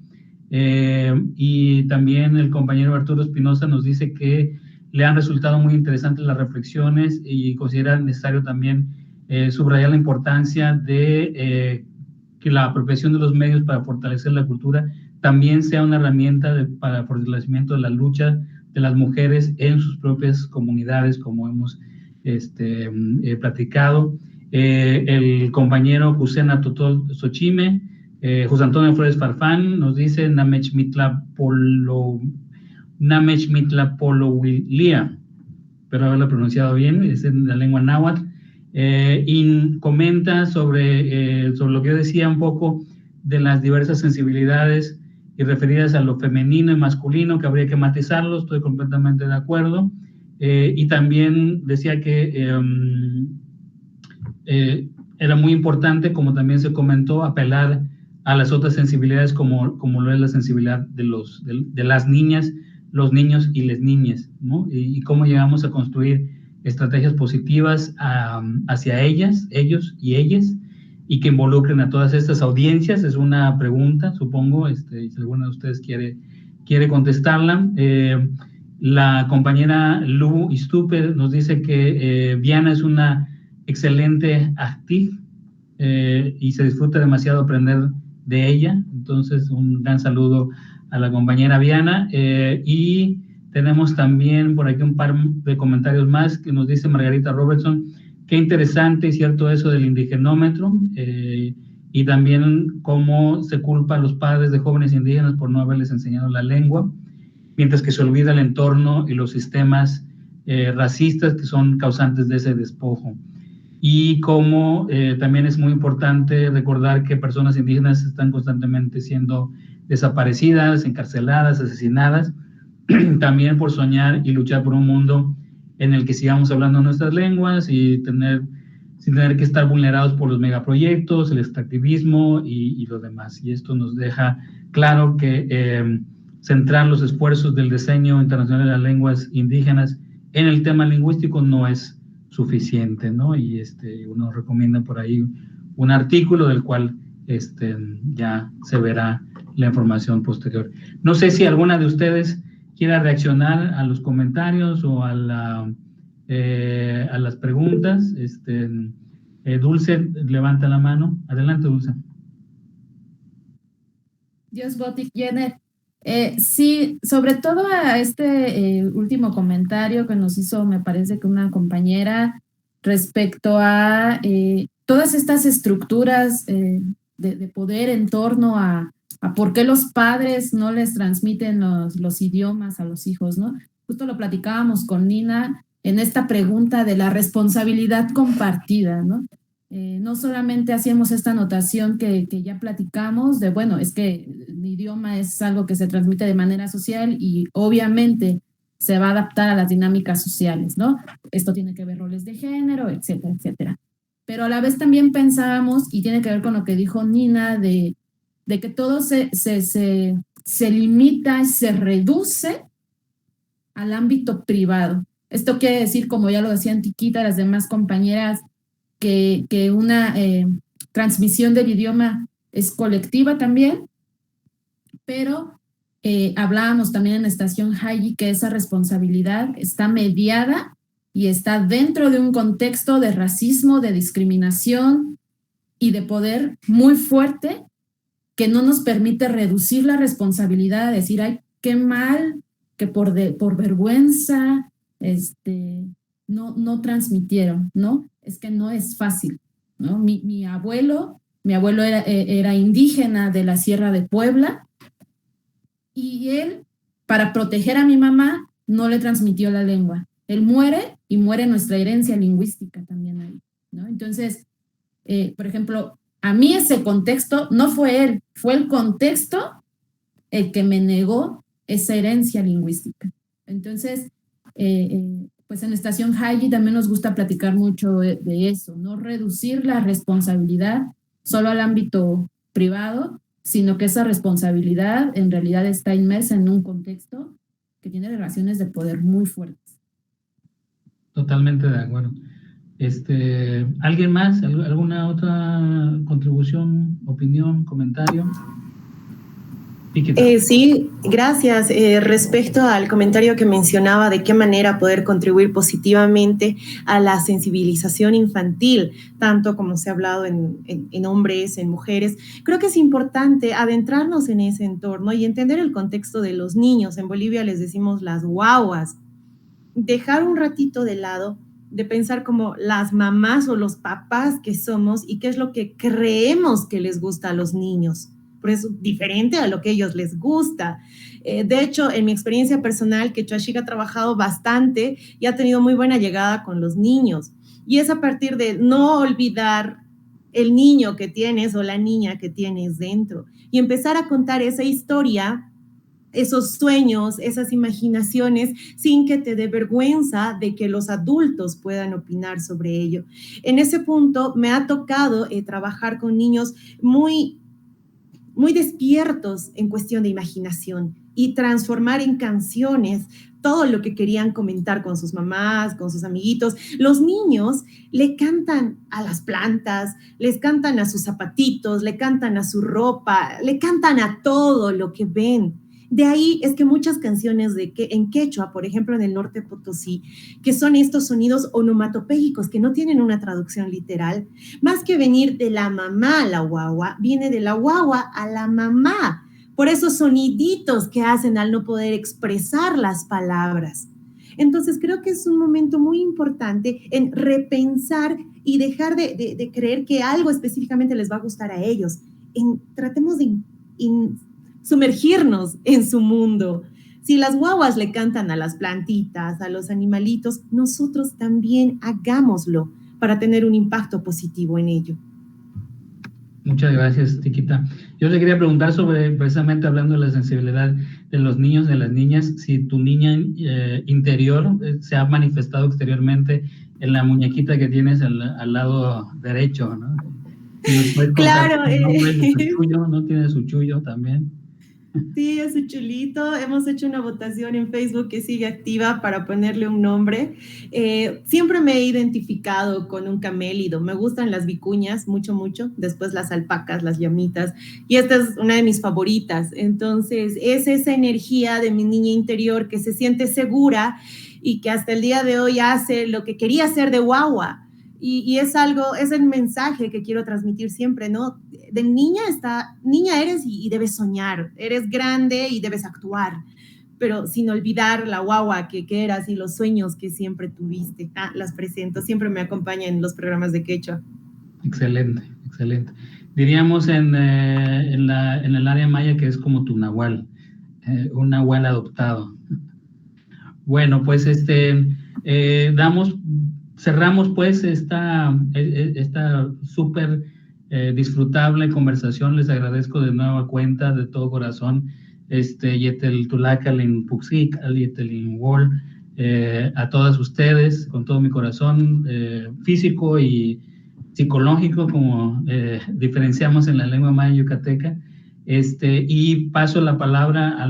Y también el compañero Arturo Espinosa nos dice que le han resultado muy interesantes las reflexiones y considera necesario también subrayar la importancia de que la apropiación de los medios para fortalecer la cultura también sea una herramienta para el fortalecimiento de la lucha de las mujeres en sus propias comunidades, como hemos platicado. El compañero Jusena Totol Xochime, José Antonio Flores Farfán nos dice Namech Mitlapolohuilia, espero haberlo pronunciado bien, es en la lengua náhuatl, y comenta sobre lo que yo decía un poco de las diversas sensibilidades y referidas a lo femenino y masculino, que habría que matizarlo, estoy completamente de acuerdo, y también decía que era muy importante, como también se comentó, apelar a las otras sensibilidades como lo es la sensibilidad de las niñas, los niños y las niñas, ¿no? Y cómo llegamos a construir estrategias positivas hacia ellas, ellos y ellas, y que involucren a todas estas audiencias. Es una pregunta, supongo, si alguno de ustedes quiere contestarla. La compañera Lu Istupe nos dice que Viana es una excelente actriz y se disfruta demasiado aprender de ella. Entonces, un gran saludo a la compañera Viana. Y tenemos también por aquí un par de comentarios más que nos dice Margarita Robertson: qué interesante y cierto eso del indigenómetro, y también cómo se culpa a los padres de jóvenes indígenas por no haberles enseñado la lengua, mientras que se olvida el entorno y los sistemas racistas que son causantes de ese despojo. Y cómo también es muy importante recordar que personas indígenas están constantemente siendo desaparecidas, encarceladas, asesinadas, también por soñar y luchar por un mundo en el que sigamos hablando nuestras lenguas y sin tener que estar vulnerados por los megaproyectos, el extractivismo y lo demás. Y esto nos deja claro que centrar los esfuerzos del diseño internacional de las lenguas indígenas en el tema lingüístico no es suficiente, ¿no? Y uno recomienda por ahí un artículo del cual ya se verá la información posterior. No sé si alguna de ustedes quiera reaccionar a los comentarios o a las preguntas. Dulce, levanta la mano. Adelante, Dulce. Dios Botic Jenner. Sí, sobre todo a este último comentario que nos hizo, me parece que una compañera, respecto a todas estas estructuras de poder en torno a por qué los padres no les transmiten los idiomas a los hijos, ¿no? Justo lo platicábamos con Nina en esta pregunta de la responsabilidad compartida, ¿no? No solamente hacíamos esta anotación que ya platicamos de, bueno, es que el idioma es algo que se transmite de manera social y obviamente se va a adaptar a las dinámicas sociales, ¿no? Esto tiene que ver roles de género, etcétera, etcétera. pero a la vez también pensábamos, y tiene que ver con lo que dijo Nina, de que todo se limita y se reduce al ámbito privado. Esto quiere decir, como ya lo decían Tiquita, las demás compañeras, que una transmisión del idioma es colectiva también, pero hablábamos también en Estación Hayi que esa responsabilidad está mediada y está dentro de un contexto de racismo, de discriminación y de poder muy fuerte que no nos permite reducir la responsabilidad, de decir, ay, qué mal, que por vergüenza no transmitieron, ¿no? Es que no es fácil, ¿no? Mi abuelo era indígena de la Sierra de Puebla y él, para proteger a mi mamá, no le transmitió la lengua. Él muere y muere nuestra herencia lingüística también ahí, ¿no? Entonces, por ejemplo, a mí ese contexto no fue él, fue el contexto el que me negó esa herencia lingüística. Entonces, pues en Estación Hayi también nos gusta platicar mucho de eso, no reducir la responsabilidad solo al ámbito privado, sino que esa responsabilidad en realidad está inmersa en un contexto que tiene relaciones de poder muy fuertes. Totalmente de acuerdo. ¿Alguien más? ¿Alguna otra contribución, opinión, comentario? Sí, gracias. Respecto al comentario que mencionaba de qué manera poder contribuir positivamente a la sensibilización infantil, tanto como se ha hablado en hombres, en mujeres, creo que es importante adentrarnos en ese entorno y entender el contexto de los niños. En Bolivia les decimos las guaguas. Dejar un ratito de lado, de pensar como las mamás o los papás que somos y qué es lo que creemos que les gusta a los niños. Por eso, diferente a lo que a ellos les gusta. De hecho, en mi experiencia personal, Quechua Chic ha trabajado bastante y ha tenido muy buena llegada con los niños. Y es a partir de no olvidar el niño que tienes o la niña que tienes dentro y empezar a contar esa historia, esos sueños, esas imaginaciones, sin que te dé vergüenza de que los adultos puedan opinar sobre ello. En ese punto me ha tocado trabajar con niños muy despiertos en cuestión de imaginación y transformar en canciones todo lo que querían comentar con sus mamás, con sus amiguitos. Los niños le cantan a las plantas, les cantan a sus zapatitos, le cantan a su ropa, le cantan a todo lo que ven. De ahí es que muchas canciones en quechua, por ejemplo en el norte de Potosí, que son estos sonidos onomatopéyicos que no tienen una traducción literal, más que venir de la mamá a la guagua, viene de la guagua a la mamá, por esos soniditos que hacen al no poder expresar las palabras. Entonces creo que es un momento muy importante en repensar y dejar de creer que algo específicamente les va a gustar a ellos. Tratemos de sumergirnos en su mundo. Si las guaguas le cantan a las plantitas, a los animalitos, nosotros también hagámoslo para tener un impacto positivo en ello. Muchas gracias, Tiquita. Yo le quería preguntar sobre, precisamente hablando de la sensibilidad de los niños, de las niñas, si tu niña interior se ha manifestado exteriormente en la muñequita que tienes al lado derecho, ¿no? Claro. ¿No tiene su chullo también? Sí, es su chulito. Hemos hecho una votación en Facebook que sigue activa para ponerle un nombre. Siempre me he identificado con un camélido. Me gustan las vicuñas, mucho, mucho. Después las alpacas, las llamitas. Y esta es una de mis favoritas. Entonces, es esa energía de mi niña interior que se siente segura y que hasta el día de hoy hace lo que quería hacer de guagua. Y es el mensaje que quiero transmitir siempre, ¿no? De niña eres y debes soñar, eres grande y debes actuar, pero sin olvidar la guagua que eras y los sueños que siempre tuviste. Las presento, siempre me acompañan en los programas de quechua. Excelente, excelente. Diríamos en el área maya que es como tu nahual, un nahual adoptado. Bueno, pues cerramos pues esta súper disfrutable conversación. Les agradezco de nueva cuenta, de todo corazón, Yetel Tulakalin Puxik, Yetelin Wol, a todas ustedes, con todo mi corazón físico y psicológico, como diferenciamos en la lengua maya yucateca. Y paso la palabra a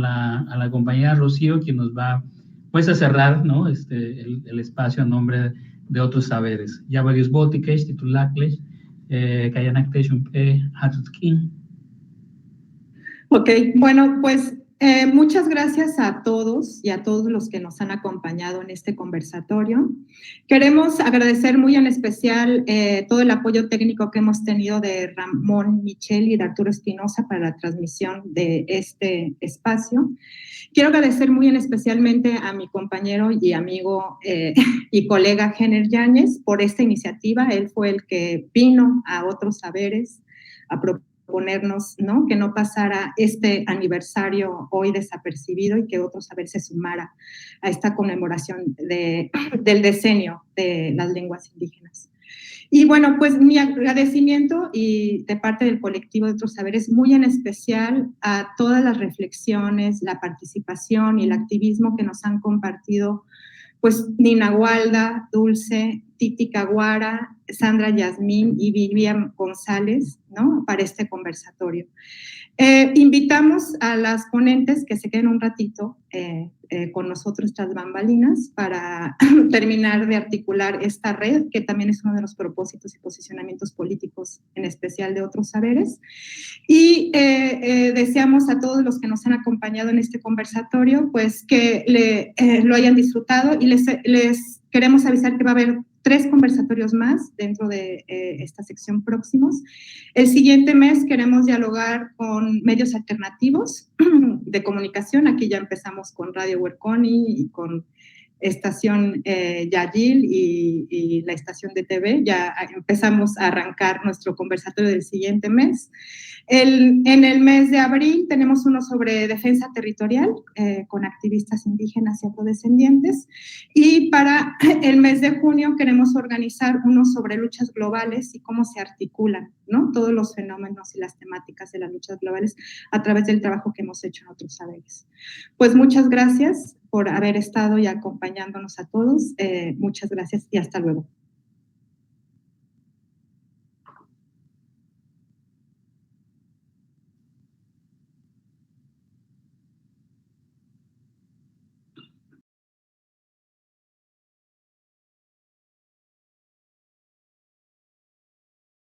la compañera Rocío, quien nos va pues a cerrar, ¿no? el espacio a nombre de otros saberes. Ya varios botiques, titulacles, Ok, bueno, pues muchas gracias a todos y a todos los que nos han acompañado en este conversatorio. Queremos agradecer muy en especial todo el apoyo técnico que hemos tenido de Ramón Michel y de Arturo Espinosa para la transmisión de este espacio. Quiero agradecer muy en especialmente a mi compañero y amigo y colega Jenner Yáñez por esta iniciativa. Él fue el que vino a Otros Saberes a proponernos, ¿no?, que no pasara este aniversario hoy desapercibido y que Otro Saber se sumara a esta conmemoración del decenio de las lenguas indígenas. Y bueno, pues mi agradecimiento y de parte del colectivo de Otros Saberes, muy en especial a todas las reflexiones, la participación y el activismo que nos han compartido, pues Nina Walda, Dulce, Titi Caguara, Sandra Yasmín y Vivian González, ¿no?, para este conversatorio. Invitamos a las ponentes que se queden un ratito con nosotros tras bambalinas para terminar de articular esta red, que también es uno de los propósitos y posicionamientos políticos, en especial de Otros Saberes. Y deseamos a todos los que nos han acompañado en este conversatorio, pues que lo hayan disfrutado, y les queremos avisar que va a haber 3 conversatorios más dentro de esta sección próximos. El siguiente mes queremos dialogar con medios alternativos de comunicación. Aquí ya empezamos con Radio Huerconi y con Estación Yayil y la estación de TV. Ya empezamos a arrancar nuestro conversatorio del siguiente mes. En el mes de abril tenemos uno sobre defensa territorial con activistas indígenas y afrodescendientes, y para el mes de junio queremos organizar uno sobre luchas globales y cómo se articulan, ¿no?, todos los fenómenos y las temáticas de las luchas globales a través del trabajo que hemos hecho en Otros Saberes. Pues muchas gracias por haber estado y acompañándonos a todos. Muchas gracias y hasta luego.